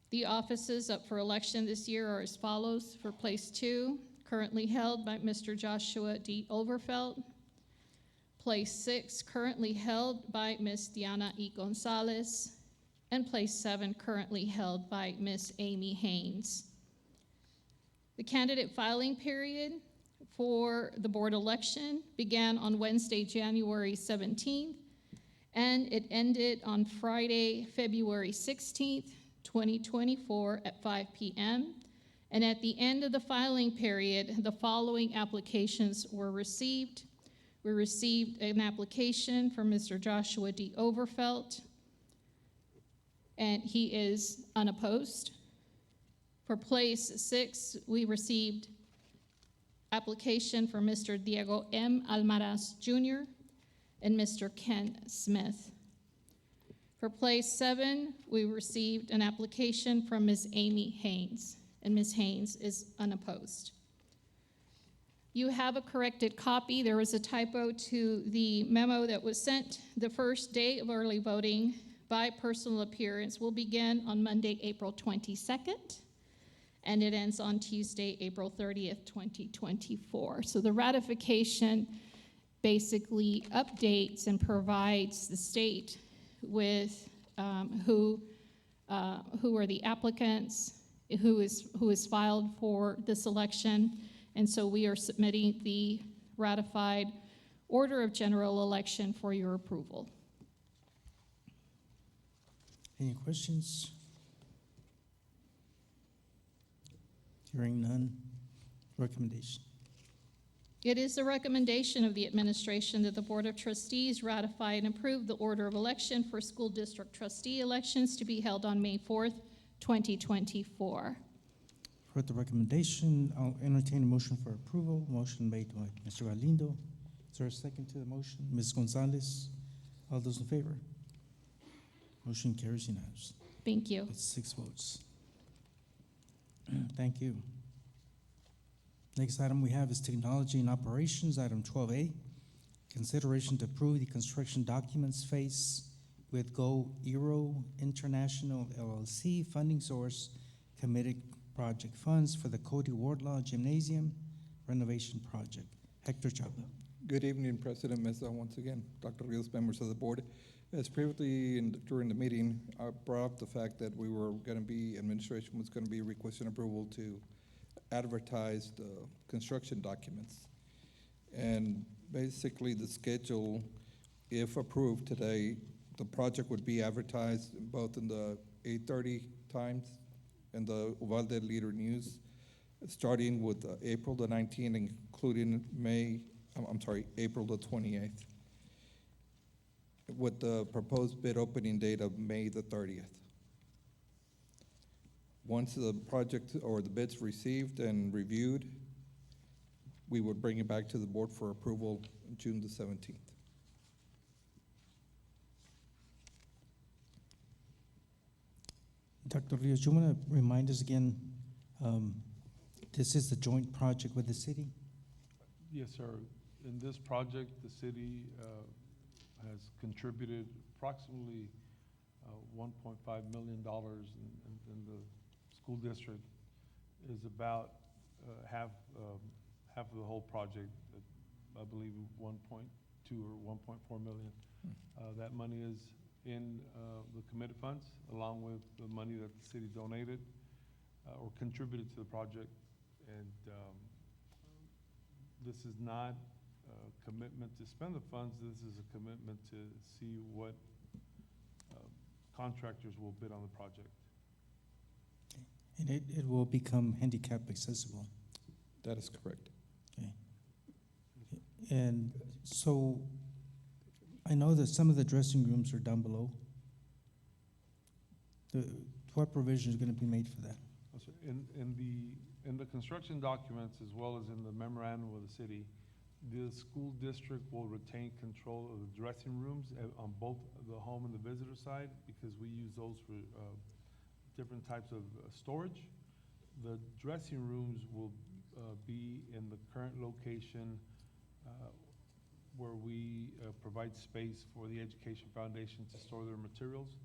The offices up for election this year are as follows. For place 2, currently held by Mr. Joshua D. Overfelt. Place 6, currently held by Ms. Diana E. Gonzalez. And place 7, currently held by Ms. Amy Haynes. The candidate filing period for the board election began on Wednesday, January 17th, and it ended on Friday, February 16th, 2024 at 5 p.m. And at the end of the filing period, the following applications were received. We received an application from Mr. Joshua D. Overfelt, and he is unopposed. For place 6, we received application for Mr. Diego M. Almaraz Jr. and Mr. Ken Smith. For place 7, we received an application from Ms. Amy Haynes, and Ms. Haynes is unopposed. You have a corrected copy. There was a typo to the memo that was sent. The first day of early voting by personal appearance will begin on Monday, April 22nd, and it ends on Tuesday, April 30th, 2024. So the ratification basically updates and provides the state with who are the applicants, who is filed for this election, and so we are submitting the ratified order of general election for your approval. Any questions? Hearing none. Recommendation. It is the recommendation of the administration that the Board of Trustees ratify and approve the order of election for school district trustee elections to be held on May 4th, 2024. For the recommendation, I'll entertain a motion for approval. Motion made by Mr. Galindo. Is there a second to the motion? Ms. Gonzalez. All those in favor? Motion carries unanimously. Thank you. With 6 votes. Thank you. Next item we have is technology and operations, item 12A. Consideration to approve the construction documents phase with Go Eero International LLC funding source committed project funds for the Cody Wardlaw Gymnasium renovation project. Hector Chapa. Good evening, President Mesa, once again, Dr. Rios, members of the board. As previously during the meeting, I brought up the fact that administration was going to be requesting approval to advertise the construction documents. And basically the schedule, if approved today, the project would be advertised both in the 8:30 Times and the Uvalde Leader News, starting with April the 19th, including April the 28th, with the proposed bid opening date of May the 30th. Once the project or the bid's received and reviewed, we would bring it back to the board for approval on June the 17th. Dr. Rios, you want to remind us again, this is the joint project with the city? Yes, sir. In this project, the city has contributed approximately $1.5 million, and the school district is about half of the whole project, I believe 1.2 or 1.4 million. That money is in the committed funds, along with the money that the city donated or contributed to the project. And this is not a commitment to spend the funds. This is a commitment to see what contractors will bid on the project. And it will become handicap accessible. That is correct. Okay. And so I know that some of the dressing rooms are down below. What provision is going to be made for that? In the construction documents, as well as in the memorandum of the city, the school district will retain control of the dressing rooms on both the home and the visitor side, because we use those for different types of storage. The dressing rooms will be in the current location where we provide space for the Education Foundation to store their materials.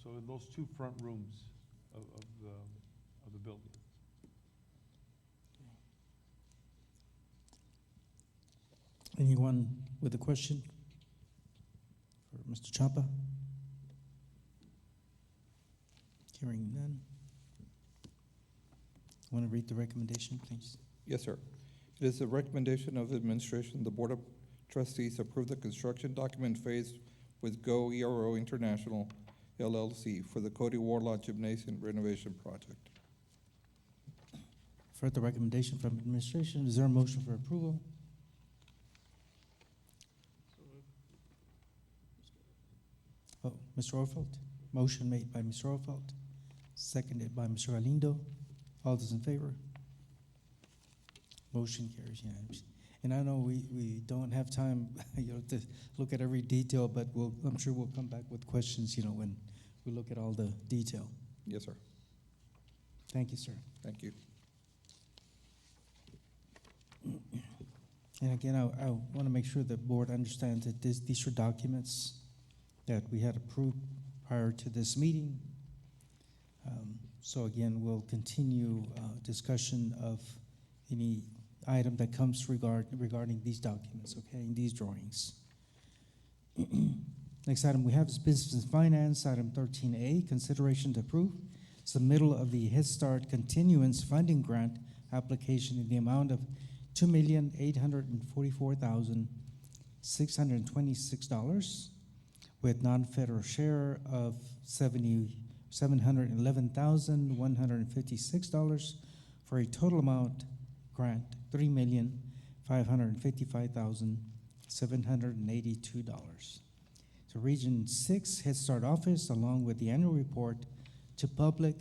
So in those two front rooms of the building. Anyone with a question for Mr. Champa? Hearing none. Want to read the recommendation, please? Yes, sir. It is the recommendation of the administration, the Board of Trustees approve the construction document phase with Go ERO International LLC for the Cody Warlock Gymnasium renovation project. For the recommendation from administration, is there a motion for approval? Oh, Mr. Orfeld. Motion made by Mr. Orfeld, seconded by Mr. Galindo. All those in favor? Motion carries unanimously. And I know we don't have time, to look at every detail, but I'm sure we'll come back with questions, when we look at all the detail. Yes, sir. Thank you, sir. Thank you. And again, I want to make sure the board understands that these are documents that we had approved prior to this meeting. So again, we'll continue discussion of any item that comes regarding these documents, okay, and these drawings. Next item we have is Business and Finance, item 13A, consideration to approve submittal of the Head Start Continuance Funding Grant application in the amount of $2,844,626 with non-federal share of $711,156 for a total amount grant $3,555,782. So Region 6 Head Start Office, along with the annual report to public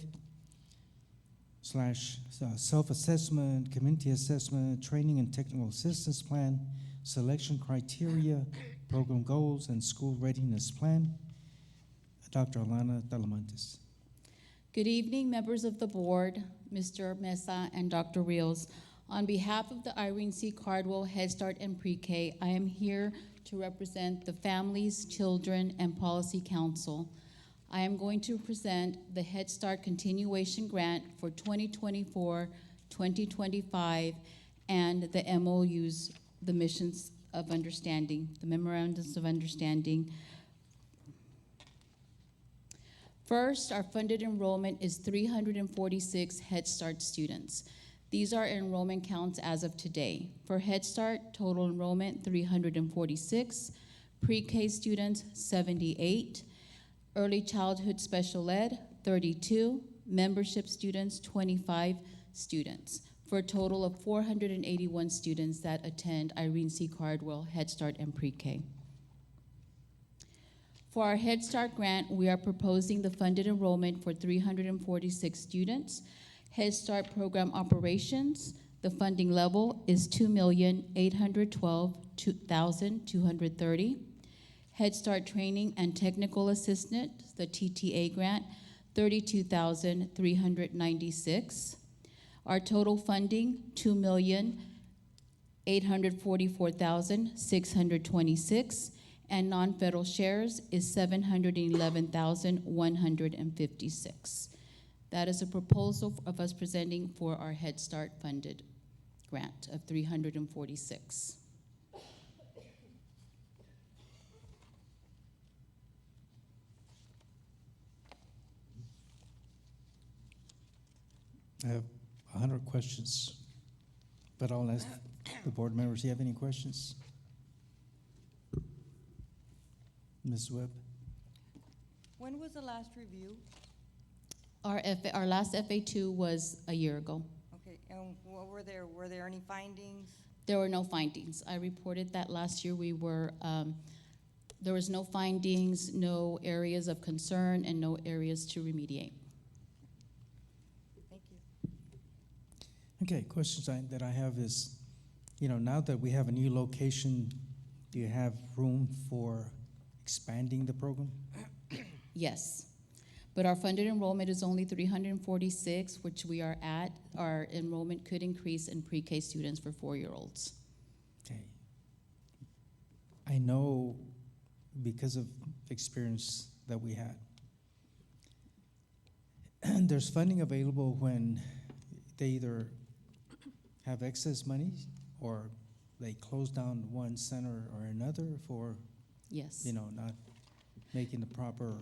/ self-assessment, community assessment, training and technical assistance plan, selection criteria, program goals, and school readiness plan. Dr. Alana Talamantes. Good evening, members of the board, Mr. Mesa and Dr. Rios. On behalf of the Irene C. Cardwell Head Start and Pre-K, I am here to represent the Families, Children, and Policy Council. I am going to present the Head Start Continuation Grant for 2024-2025 and the MOUs, the Missions of Understanding, the Memorandums of Understanding. First, our funded enrollment is 346 Head Start students. These are enrollment counts as of today. For Head Start, total enrollment 346, Pre-K students 78, Early Childhood Special Ed 32, membership students 25 students, for a total of 481 students that attend Irene C. Cardwell Head Start and Pre-K. For our Head Start grant, we are proposing the funded enrollment for 346 students. Head Start program operations, the funding level is $2,812,230. Head Start training and technical assistant, the TTA grant, $32,396. Our total funding, $2,844,626. And non-federal shares is $711,156. That is a proposal of us presenting for our Head Start funded grant of 346. I have 100 questions, but I'll ask the board members, do you have any questions? Ms. Webb? When was the last review? Our last FA2 was a year ago. Okay, and what were there any findings? There were no findings. I reported that last year there was no findings, no areas of concern, and no areas to remediate. Thank you. Okay, that I have is, now that we have a new location, do you have room for expanding the program? Yes. But our funded enrollment is only 346, which we are at. Our enrollment could increase in pre-K students for 4-year-olds. Okay. I know because of experience that we had, there's funding available when they either have excess money or they close down one center or another for, Yes. not making the proper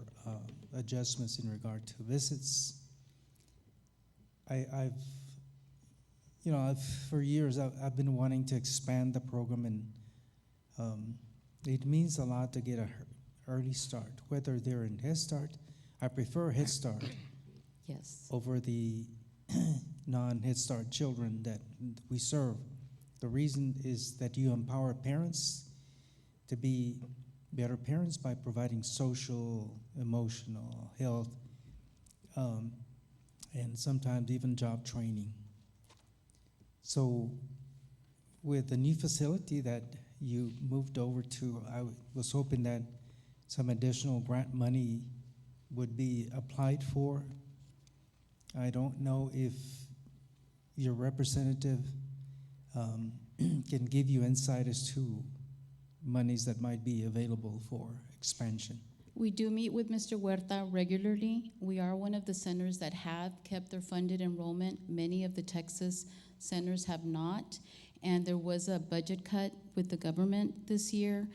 adjustments in regard to visits. I've for years I've been wanting to expand the program, and it means a lot to get an early start. Whether they're in Head Start, I prefer Head Start Yes. over the non-Head Start children that we serve. The reason is that you empower parents to be better parents by providing social, emotional, health, and sometimes even job training. So with the new facility that you moved over to, I was hoping that some additional grant money would be applied for. I don't know if your representative can give you insight as to monies that might be available for expansion. We do meet with Mr. Huerta regularly. We are one of the centers that have kept their funded enrollment. Many of the Texas centers have not. And there was a budget cut with the government this year,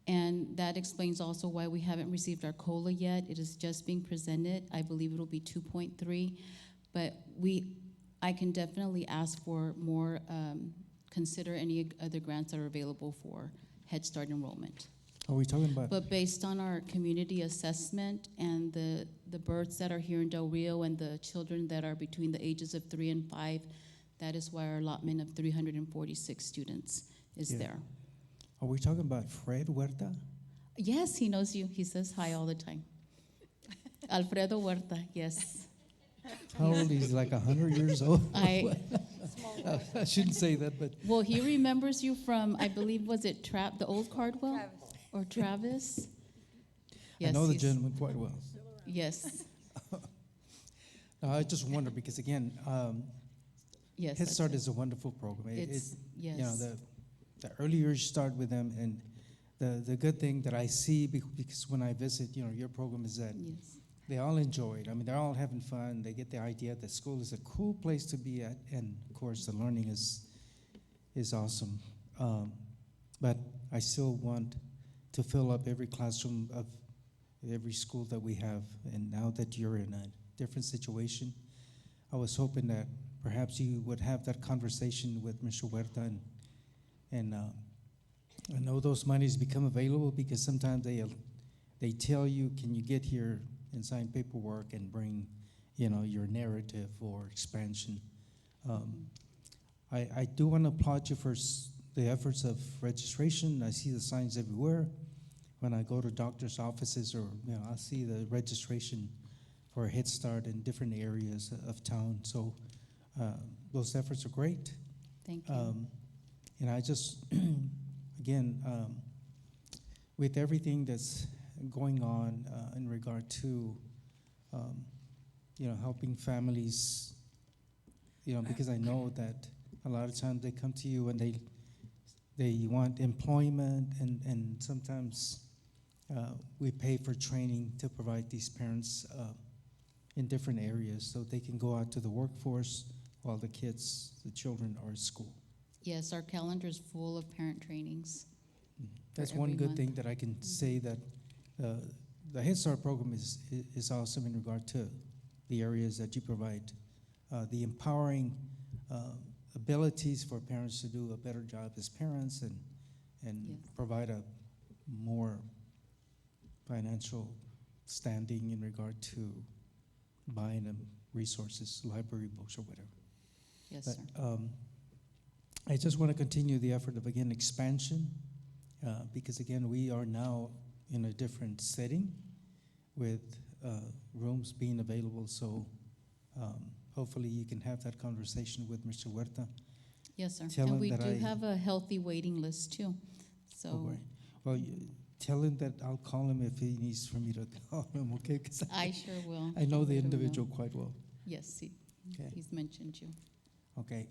and that explains also why we haven't received our COLA yet. It is just being presented. I believe it'll be 2.3, but I can definitely ask for more, consider any other grants that are available for Head Start enrollment. Are we talking about? But based on our community assessment and the births that are here in Del Rio and the children that are between the ages of 3 and 5, that is why our allotment of 346 students is Yeah. there. Are we talking about Fred Huerta? Yes, he knows you. He says hi all the time. Alfredo Huerta, yes. How old? He's like 100 years old. I shouldn't say that, but Well, he remembers you from, I believe, was it the old Cardwell? Travis. Or Travis? I know the he's- gentleman quite well. Yes, No, I just wonder because again, yes. Head that's Start it. is a wonderful program. It's, yes. The earlier you start with them, and the good thing that I see because when I visit, your program is that Yes. they all enjoy it. I mean, they're all having fun. They get the idea that school is a cool place to be at, and of course, the learning is awesome. But I still want to fill up every classroom of every school that we have. And now that you're in a different situation, I was hoping that perhaps you would have that conversation with Mr. Huerta, and I know those monies become available because sometimes they tell you, can you get here and sign paperwork and bring, your narrative or expansion. I do want to applaud you for the efforts of registration. I see the signs everywhere. When I go to doctor's offices, or I see the registration for a Head Start in different areas of town. So those efforts are great. Thank you. And I just, again, with everything that's going on in regard to, helping families, because I know that a lot of times they come to you and they want employment, and sometimes we pay for training to provide these parents in different areas so they can go out to the workforce while the children are at school. Yes, our calendar is full of parent trainings. That's for one every good month. thing that I can say, that the Head Start program is awesome in regard to the areas that you provide, the empowering abilities for parents to do a better job as parents, and Yes. provide a more financial standing in regard to buying them resources, library books or whatever. Yes, But, sir. I just want to continue the effort of, again, expansion, because, again, we are now in a different setting with rooms being available. So hopefully you can have that conversation with Mr. Huerta. Yes, sir. Tell And him we that do I- have a healthy waiting list too. So, Oh, right. Well, tell him that I'll call him if he needs for me to call him, okay? 'Cause I sure will. I know I'll the let him know. individual quite well. Yes, Okay. he's mentioned you. Okay,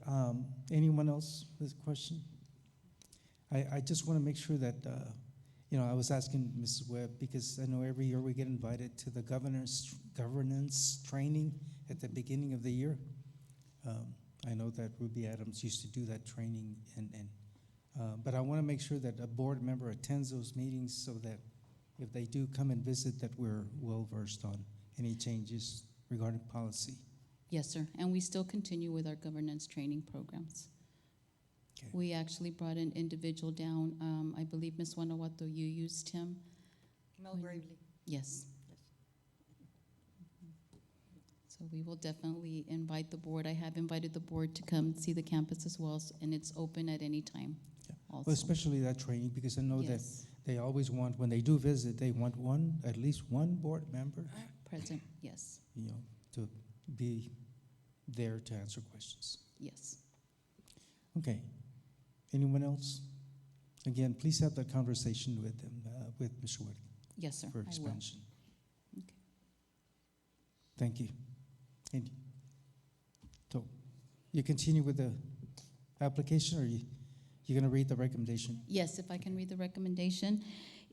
anyone else with a question? I just want to make sure that, I was asking Mrs. Webb, because I know every year we get invited to the governance training at the beginning of the year. I know that Ruby Adams used to do that training, but I want to make sure that a board member attends those meetings so that if they do come and visit, that we're well-versed on any changes regarding policy. Yes, sir. And we still continue with our governance training programs. Okay. We actually brought an individual down. I believe, Ms. Guanajuato, you used him. Mel Bravely. Yes. So we will definitely invite the board. I have invited the board to come see the campus as well, and it's open at any time also. Well, especially that training, because I know that Yes. they always want, when they do visit, they want at least one board member, Present, yes, to be there to answer questions. yes. Okay. Anyone else? Again, please have that conversation with them, with Mr. Wood Yes, sir, for I will. expansion. Okay. Thank you. And so, you continue with the application, or you're going to read the recommendation? Yes, if I can read the recommendation.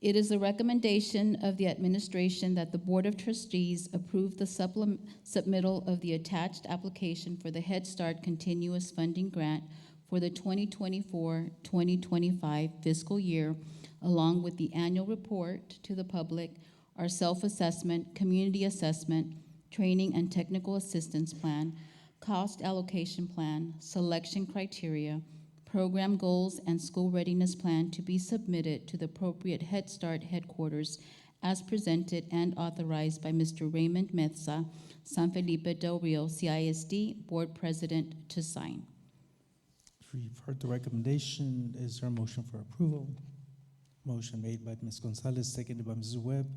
It is the recommendation of the administration that the Board of Trustees approve the submittal of the attached application for the Head Start Continuous Funding Grant for the 2024-2025 fiscal year, along with the annual report to the public, our self-assessment, community assessment, training and technical assistance plan, cost allocation plan, selection criteria, program goals, and school readiness plan to be submitted to the appropriate Head Start headquarters as presented and authorized by Mr. Raymond Meza, San Felipe Del Rio CISD Board President to sign. You've heard the recommendation. Is there a motion for approval? Motion made by Ms. Gonzalez, seconded by Mrs. Webb.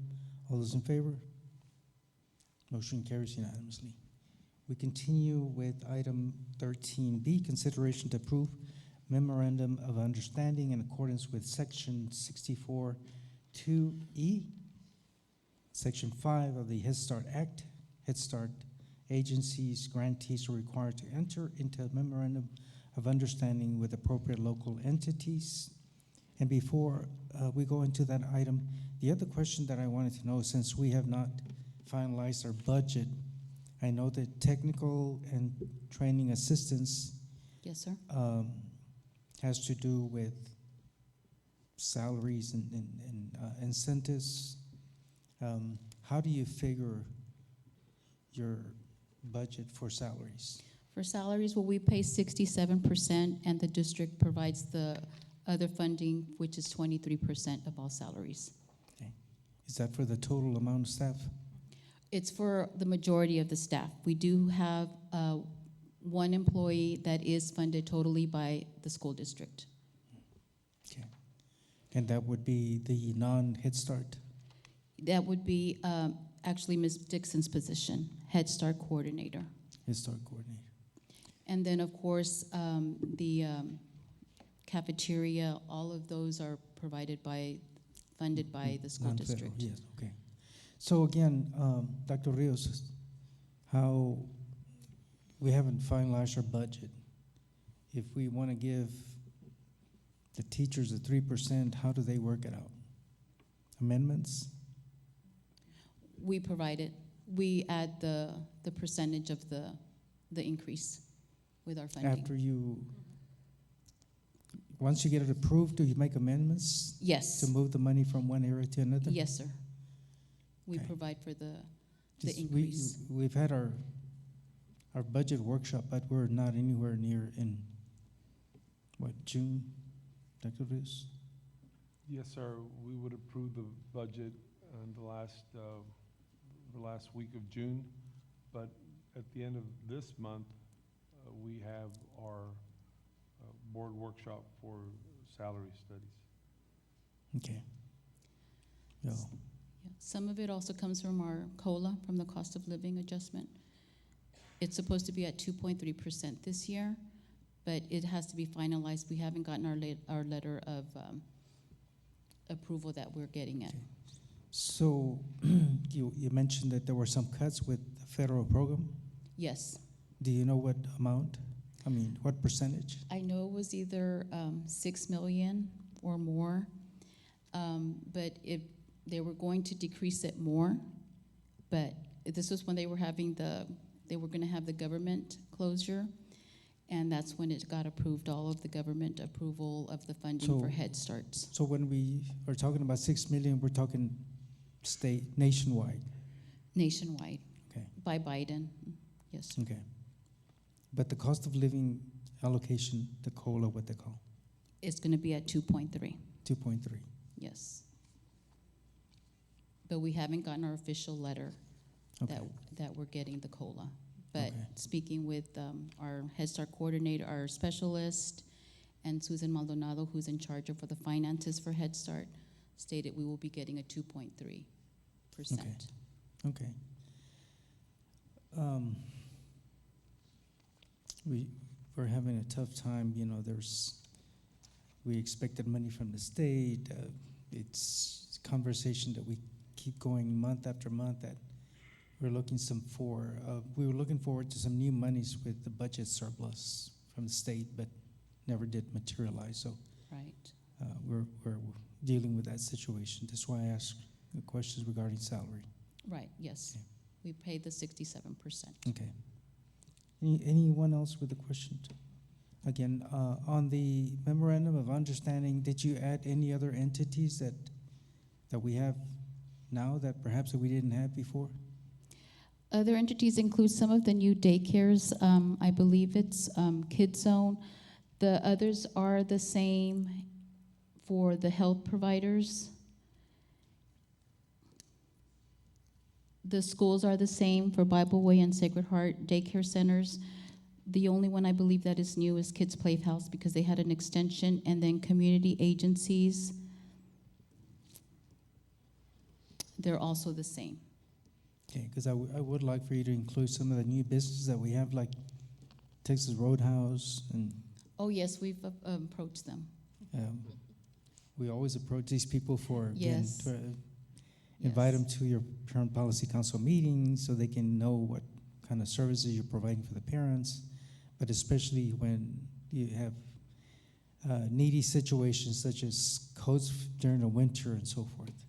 All those in favor? Motion carries unanimously. We continue with item 13B, consideration to approve memorandum of understanding in accordance with section 64(2)E, section 5 of the Head Start Act. Head Start agencies, grantees are required to enter into a memorandum of understanding with appropriate local entities. And before we go into that item, the other question that I wanted to know, since we have not finalized our budget, I know that technical and training assistance Yes, sir. has to do with salaries and incentives. How do you figure your budget for salaries? For salaries, well, we pay 67%, and the district provides the other funding, which is 23% of all salaries. Okay. Is that for the total amount of staff? It's for the majority of the staff. We do have one employee that is funded totally by the school district. Okay. And that would be the non-Head Start? That would be actually Ms. Dixon's position, Head Start Coordinator. Head Start Coordinator. And then, of course, the cafeteria, all of those are funded by the school Non-federal, district. yes, okay. So again, Dr. Rios, how we haven't finalized our budget. If we want to give the teachers the 3%, how do they work it out? Amendments? We provide it. We add the percentage of the increase with our funding. After once you get it approved, do you make amendments? Yes. To move the money from one area to another? Yes, sir. We Okay. provide for the Just increase. We've had our budget workshop, but we're not anywhere near in, June, Dr. Rios? Yes, sir. We would approve the budget in the last week of June. But at the end of this month, we have our board workshop for salary studies. Okay. Yeah. Yeah. Some of it also comes from our COLA, from the cost of living adjustment. It's supposed to be at 2.3% this year, but it has to be finalized. We haven't gotten our letter of approval that we're getting at. Okay. So you mentioned that there were some cuts with the federal program. Yes. Do you know what amount? I mean, what percentage? I know it was either 6 million or more, but they were going to decrease it more. But this was when they were having they were going to have the government closure, and that's when it got approved, all of the government approval of the funding for Head Starts. So when we are talking about 6 million, we're talking state, nationwide. Nationwide. Okay. By Biden, yes. Okay. But the cost of living allocation, the COLA, what they call? It's going to be at 2.3. 2.3. Yes. But we haven't gotten our official letter Okay. that we're getting the COLA. But Okay. speaking with our Head Start coordinator, our specialist, and Susan Maldonado, who's in charge of the finances for Head Start, stated we will be getting a 2.3%. Okay. We're having a tough time. You know, we expected money from the state. It's a conversation that we keep going month after month. That we were looking forward to some new monies with the budget surplus from the state, but never did materialize. So Right. we're dealing with that situation. That's why I asked the questions regarding salary. Right, yes. Okay. We paid the 67%. Okay. Anyone else with a question? Again, on the memorandum of understanding, did you add any other entities that we have now that perhaps we didn't have before? Other entities include some of the new daycares. I believe it's Kid Zone. The others are the same for the health providers. The schools are the same for Bible Way and Sacred Heart daycare centers. The only one I believe that is new is Kids Playhouse because they had an extension, and then community agencies, they're also the same. Okay, because I would like for you to include some of the new businesses that we have, like Texas Roadhouse, and Oh, yes, we've approached them. we always approach these people for, again, Yes. to invite them to your parent policy council meeting so they can know what kind of services you're providing for the parents, but especially when you have needy situations such as coats during the winter and so forth.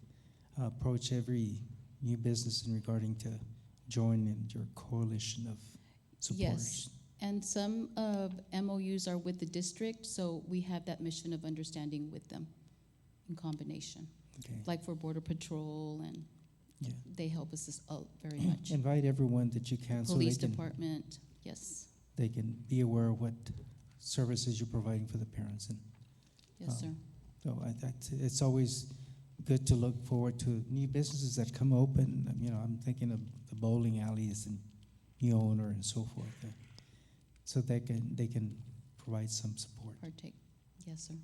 Approach every new business in regarding to join in your coalition of supporters. Yes, and some of MOUs are with the district, so we have that mission of understanding with them in combination. Okay. Like for Border Patrol, and Yeah. they help us very much. Invite everyone that you can Police so they can, Department, yes, they can be aware of what services you're providing for the parents. And yes, sir. so it's always good to look forward to new businesses that come open. You know, I'm thinking of the bowling alleys and new owner and so forth. So they can provide some support, Partake, yes, sir.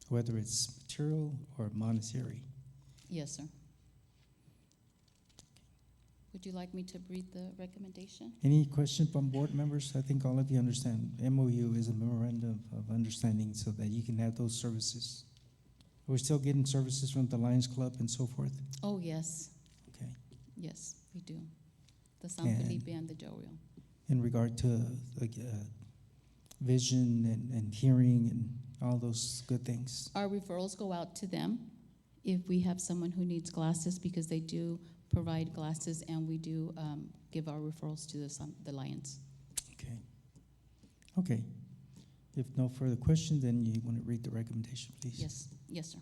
whether it's material or monetary. Yes, sir. Would you like me to read the recommendation? Any question from board members? I think all of you understand MOU is a memorandum of understanding so that you can have those services. We're still getting services from the Lions Club and so forth? Oh, yes, Okay. yes, we do. The San And- Felipe and the Del Rio. In regard to like vision and hearing and all those good things. Our referrals go out to them if we have someone who needs glasses, because they do provide glasses, and we do give our referrals to the Lions. Okay. Okay. If no further questions, then you want to read the recommendation, please? Yes, yes, sir.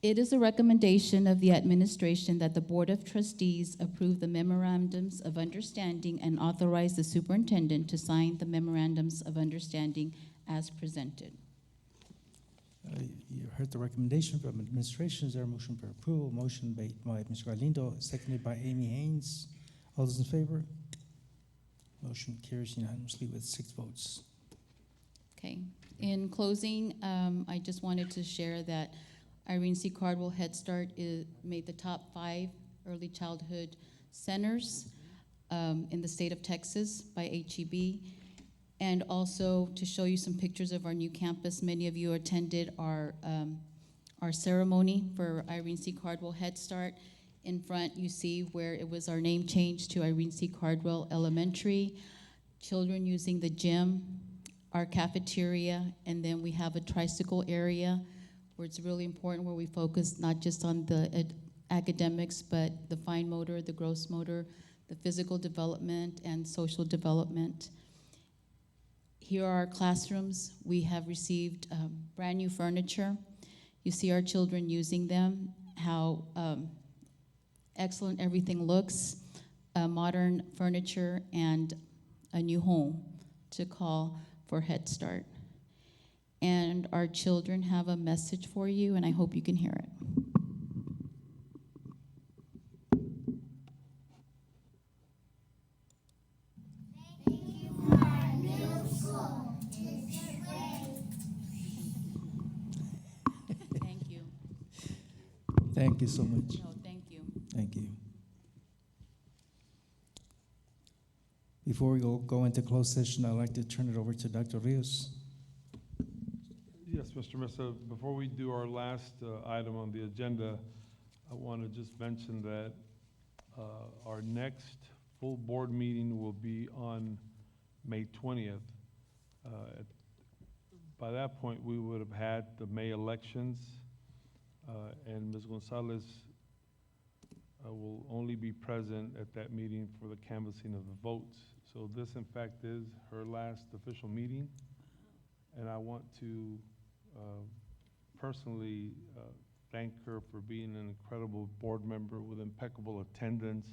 It is a recommendation of the administration that the Board of Trustees approve the memorandums of understanding and authorize the superintendent to sign the memorandums of understanding as presented. You heard the recommendation from administration. Is there a motion for approval? Motion made by Mr. Galindo, seconded by Amy Haynes. All those in favor? Motion carries unanimously with 6 votes. Okay. In closing, I just wanted to share that Irene C. Cardwell Head Start made the top 5 early childhood centers in the state of Texas by HEB. And also to show you some pictures of our new campus. Many of you attended our ceremony for Irene C. Cardwell Head Start. In front, you see where it was our name changed to Irene C. Cardwell Elementary. Children using the gym, our cafeteria, and then we have a tricycle area where it's really important, where we focus not just on the academics, but the fine motor, the gross motor, the physical development, and social development. Here are our classrooms. We have received brand new furniture. You see our children using them, how excellent everything looks, modern furniture, and a new home to call for Head Start. And our children have a message for you, and I hope you can hear it. Thank you. Thank you so much. No, thank you. Thank you. Before we go into closed session, I'd like to turn it over to Dr. Rios. Yes, Mr. Mesa, before we do our last item on the agenda, I want to just mention that our next full board meeting will be on May 20th. By that point, we would have had the May elections, and Ms. Gonzalez will only be present at that meeting for the canvassing of the votes. So this, in fact, is her last official meeting, and I want to personally thank her for being an incredible board member with impeccable attendance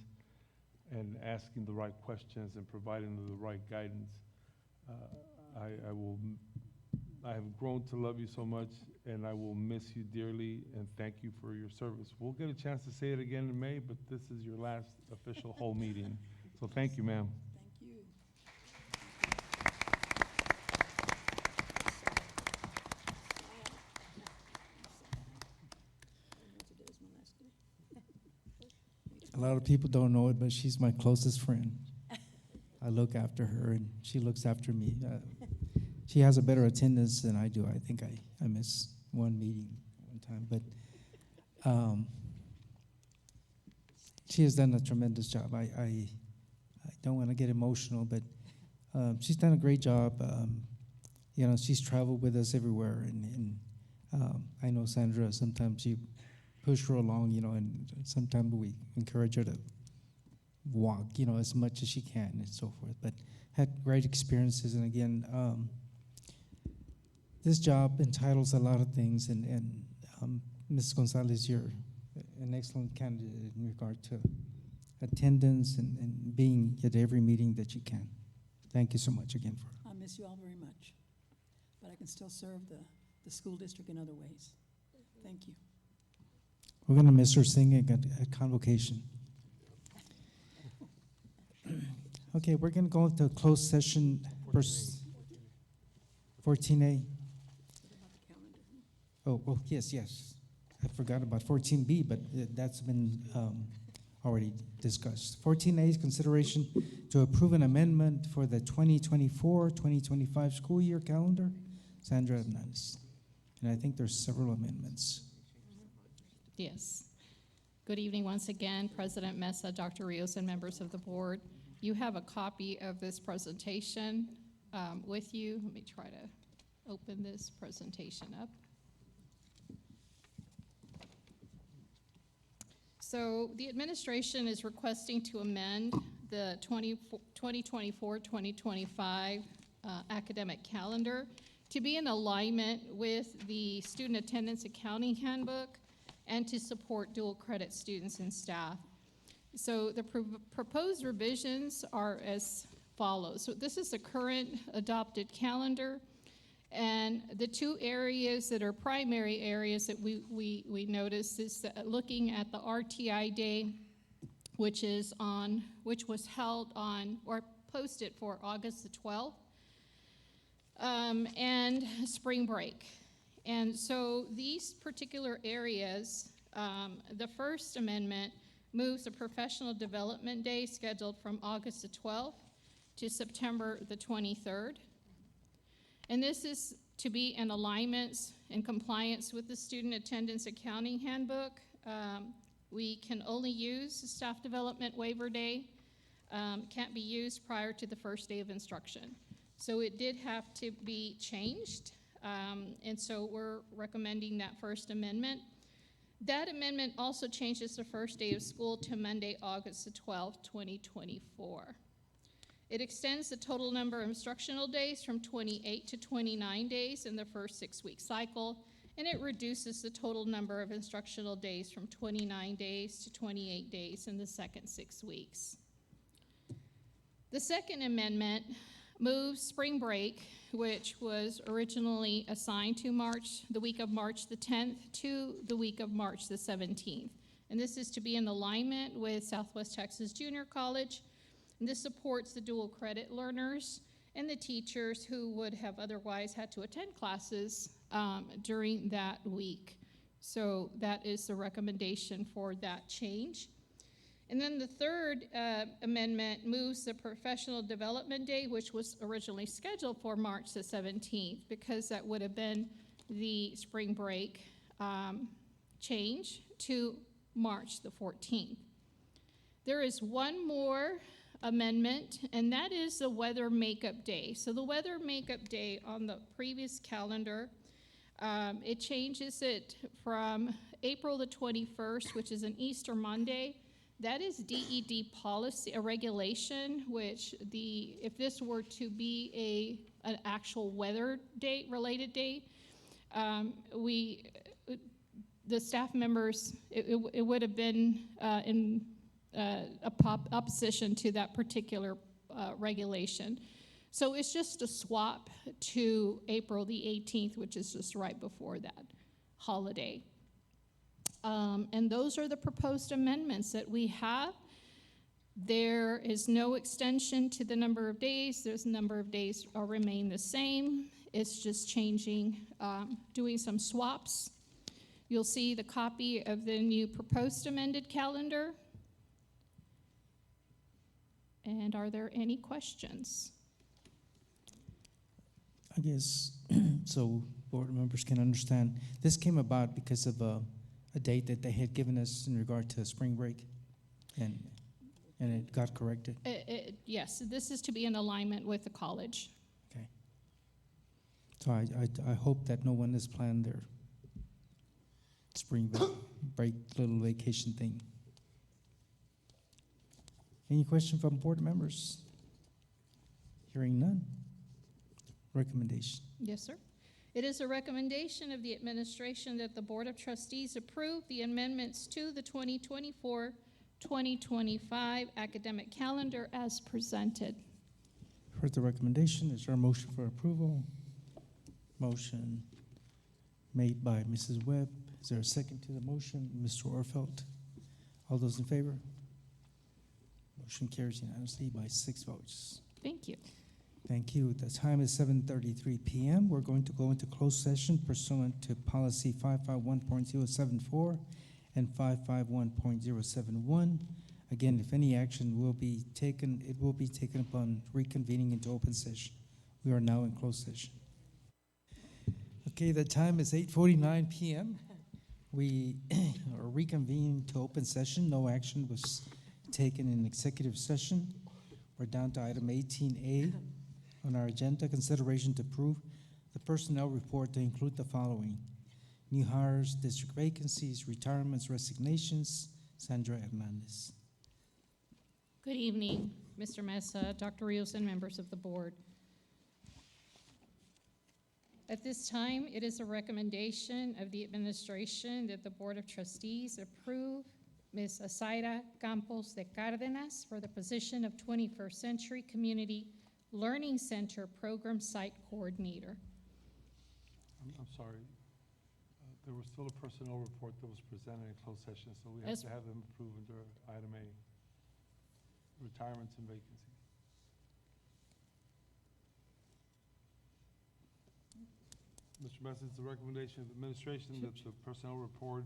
and asking the right questions and providing the right guidance. I have grown to love you so much, and I will miss you dearly, and thank you for your service. We'll get a chance to say it again in May, but this is your last official whole meeting. So thank you, ma'am. Thank you. A lot of people don't know it, but she's my closest friend. I look after her, and she looks after me. She has a better attendance than I do. I think I missed one meeting one time, but she has done a tremendous job. I don't want to get emotional, but she's done a great job. You know, she's traveled with us everywhere, and I know Sandra, sometimes you push her along, you know, and sometimes we encourage her to walk, you know, as much as she can and so forth, but had great experiences. And again, this job entitles a lot of things, and Ms. Gonzalez, you're an excellent candidate in regard to attendance and being at every meeting that you can. Thank you so much again for I miss you all very much, but I can still serve the school district in other ways. Thank you. We're going to miss her singing at convocation. Okay, we're going to go into a closed session. 14A. Oh, yes. I forgot about 14B, but that's been already discussed. 14A is consideration to approve an amendment for the 2024-2025 school year calendar. Sandra Hernandez. And I think there's several amendments. Yes. Good evening once again, President Mesa, Dr. Rios, and members of the board. You have a copy of this presentation with you. Let me try to open this presentation up. So the administration is requesting to amend the 2024-2025 academic calendar to be in alignment with the Student Attendance Accounting Handbook and to support dual credit students and staff. So the proposed revisions are as follows. So this is the current adopted calendar, and the two areas that are primary areas that we notice is looking at the RTI day which was held on or posted for August the 12th, and spring break. And so these particular areas, the First Amendment moves the Professional Development Day scheduled from August the 12th to September the 23rd. And this is to be in alignment and compliance with the Student Attendance Accounting Handbook. We can only use Staff Development Waiver Day, can't be used prior to the first day of instruction. So it did have to be changed, and so we're recommending that First Amendment. That amendment also changes the first day of school to Monday, August the 12th, 2024. It extends the total number of instructional days from 28 to 29 days in the first 6-week cycle, and it reduces the total number of instructional days from 29 days to 28 days in the second 6 weeks. The Second Amendment moves spring break, which was originally assigned to the week of March the 10th, to the week of March the 17th. And this is to be in alignment with Southwest Texas Junior College. And this supports the dual credit learners and the teachers who would have otherwise had to attend classes during that week. So that is the recommendation for that change. And then the Third Amendment moves the Professional Development Day, which was originally scheduled for March the 17th, because that would have been the spring break change, to March the 14th. There is one more amendment, and that is the Weather Makeup Day. So the Weather Makeup Day on the previous calendar, it changes it from April the 21st, which is an Easter Monday. That is DED policy, a regulation, which if this were to be an actual weather date, related date, the staff members, it would have been in opposition to that particular regulation. So it's just a swap to April the 18th, which is just right before that holiday. And those are the proposed amendments that we have. There is no extension to the number of days. Those number of days will remain the same. It's just changing, doing some swaps. You'll see the copy of the new proposed amended calendar. And are there any questions? I guess, so board members can understand, this came about because of a date that they had given us in regard to spring break, and it got corrected. Yes, this is to be in alignment with the college. Okay. So I hope that no one has planned their spring break little vacation thing. Any question from board members? Hearing none. Recommendation. Yes, sir. It is a recommendation of the administration that the Board of Trustees approve the amendments to the 2024-2025 academic calendar as presented. Heard the recommendation. Is there a motion for approval? Motion made by Mrs. Webb. Is there a second to the motion? Mr. Orfeld. All those in favor? Motion carries unanimously by 6 votes. Thank you. Thank you. The time is 7:33 p.m. We're going to go into closed session pursuant to policy 551.074 and 551.071. Again, if any action will be taken, it will be taken upon reconvening into open session. We are now in closed session. Okay, the time is 8:49 p.m. We are reconvening to open session. No action was taken in executive session. We're down to item 18A on our agenda, consideration to approve the personnel report to include the following: new hires, district vacancies, retirements, resignations. Sandra Hernandez. Good evening, Mr. Mesa, Dr. Rios, and members of the board. At this time, it is a recommendation of the administration that the Board of Trustees approve Ms. Azaira Campos de Cárdenas for the position of 21st Century Community Learning Center Program Site Coordinator. I'm sorry. There was still a personnel report that was presented in closed session, so we have As- to have them approved under item A. retirements and vacancies. Mr. Mesa, it's the recommendation of the administration that the personnel report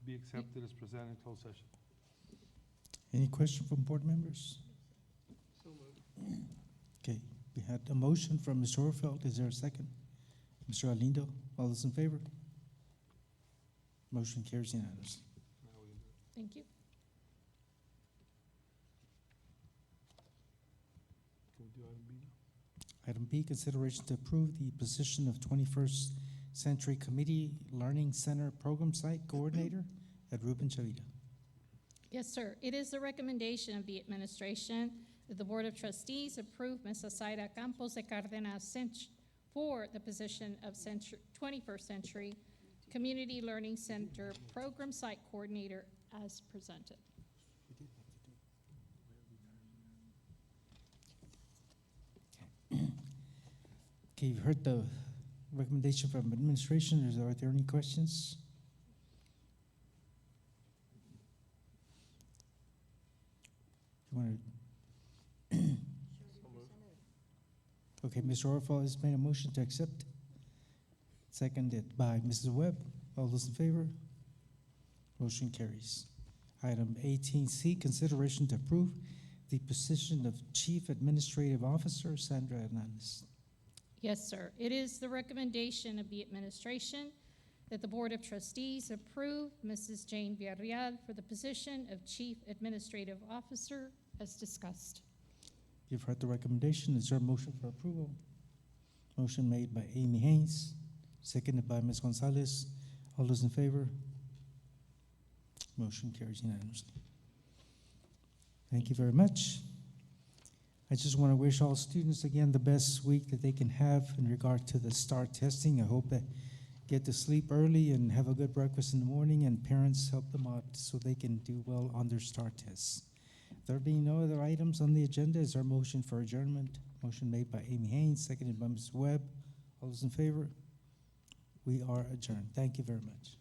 be accepted as presented in closed session. Any question from board members? Okay, we had a motion from Mr. Orfeld. Is there a second? Mr. Alindo, all those in favor? Motion carries unanimously. Now we can do it. Thank you. Can we do item B now? Item B, consideration to approve the position of 21st Century Committee Learning Center Program Site Coordinator at Ruben Chavita. Yes, sir. It is the recommendation of the administration that the Board of Trustees approve Ms. Zaira Campos de Cardenas for the position of 21st Century Community Learning Center Program Site Coordinator as presented. Okay, you've heard the recommendation from administration. Are there any questions? You want to? Okay, Mr. Orfel has made a motion to accept. Seconded by Mrs. Webb. All those in favor? Motion carries. Item 18C, consideration to approve the position of Chief Administrative Officer, Sandra Hernandez. Yes, sir. It is the recommendation of the administration that the Board of Trustees approve Mrs. Jane Villarreal for the position of Chief Administrative Officer as discussed. You've heard the recommendation. Is there a motion for approval? Motion made by Amy Haynes, seconded by Ms. Gonzalez. All those in favor? Motion carries unanimously. Thank you very much. I just want to wish all students again the best week that they can have in regard to the STAR testing. I hope that get to sleep early and have a good breakfast in the morning, and parents help them out so they can do well on their STAR tests. There being no other items on the agenda, is there a motion for adjournment? Motion made by Amy Haynes, seconded by Ms. Webb. All those in favor? We are adjourned. Thank you very much.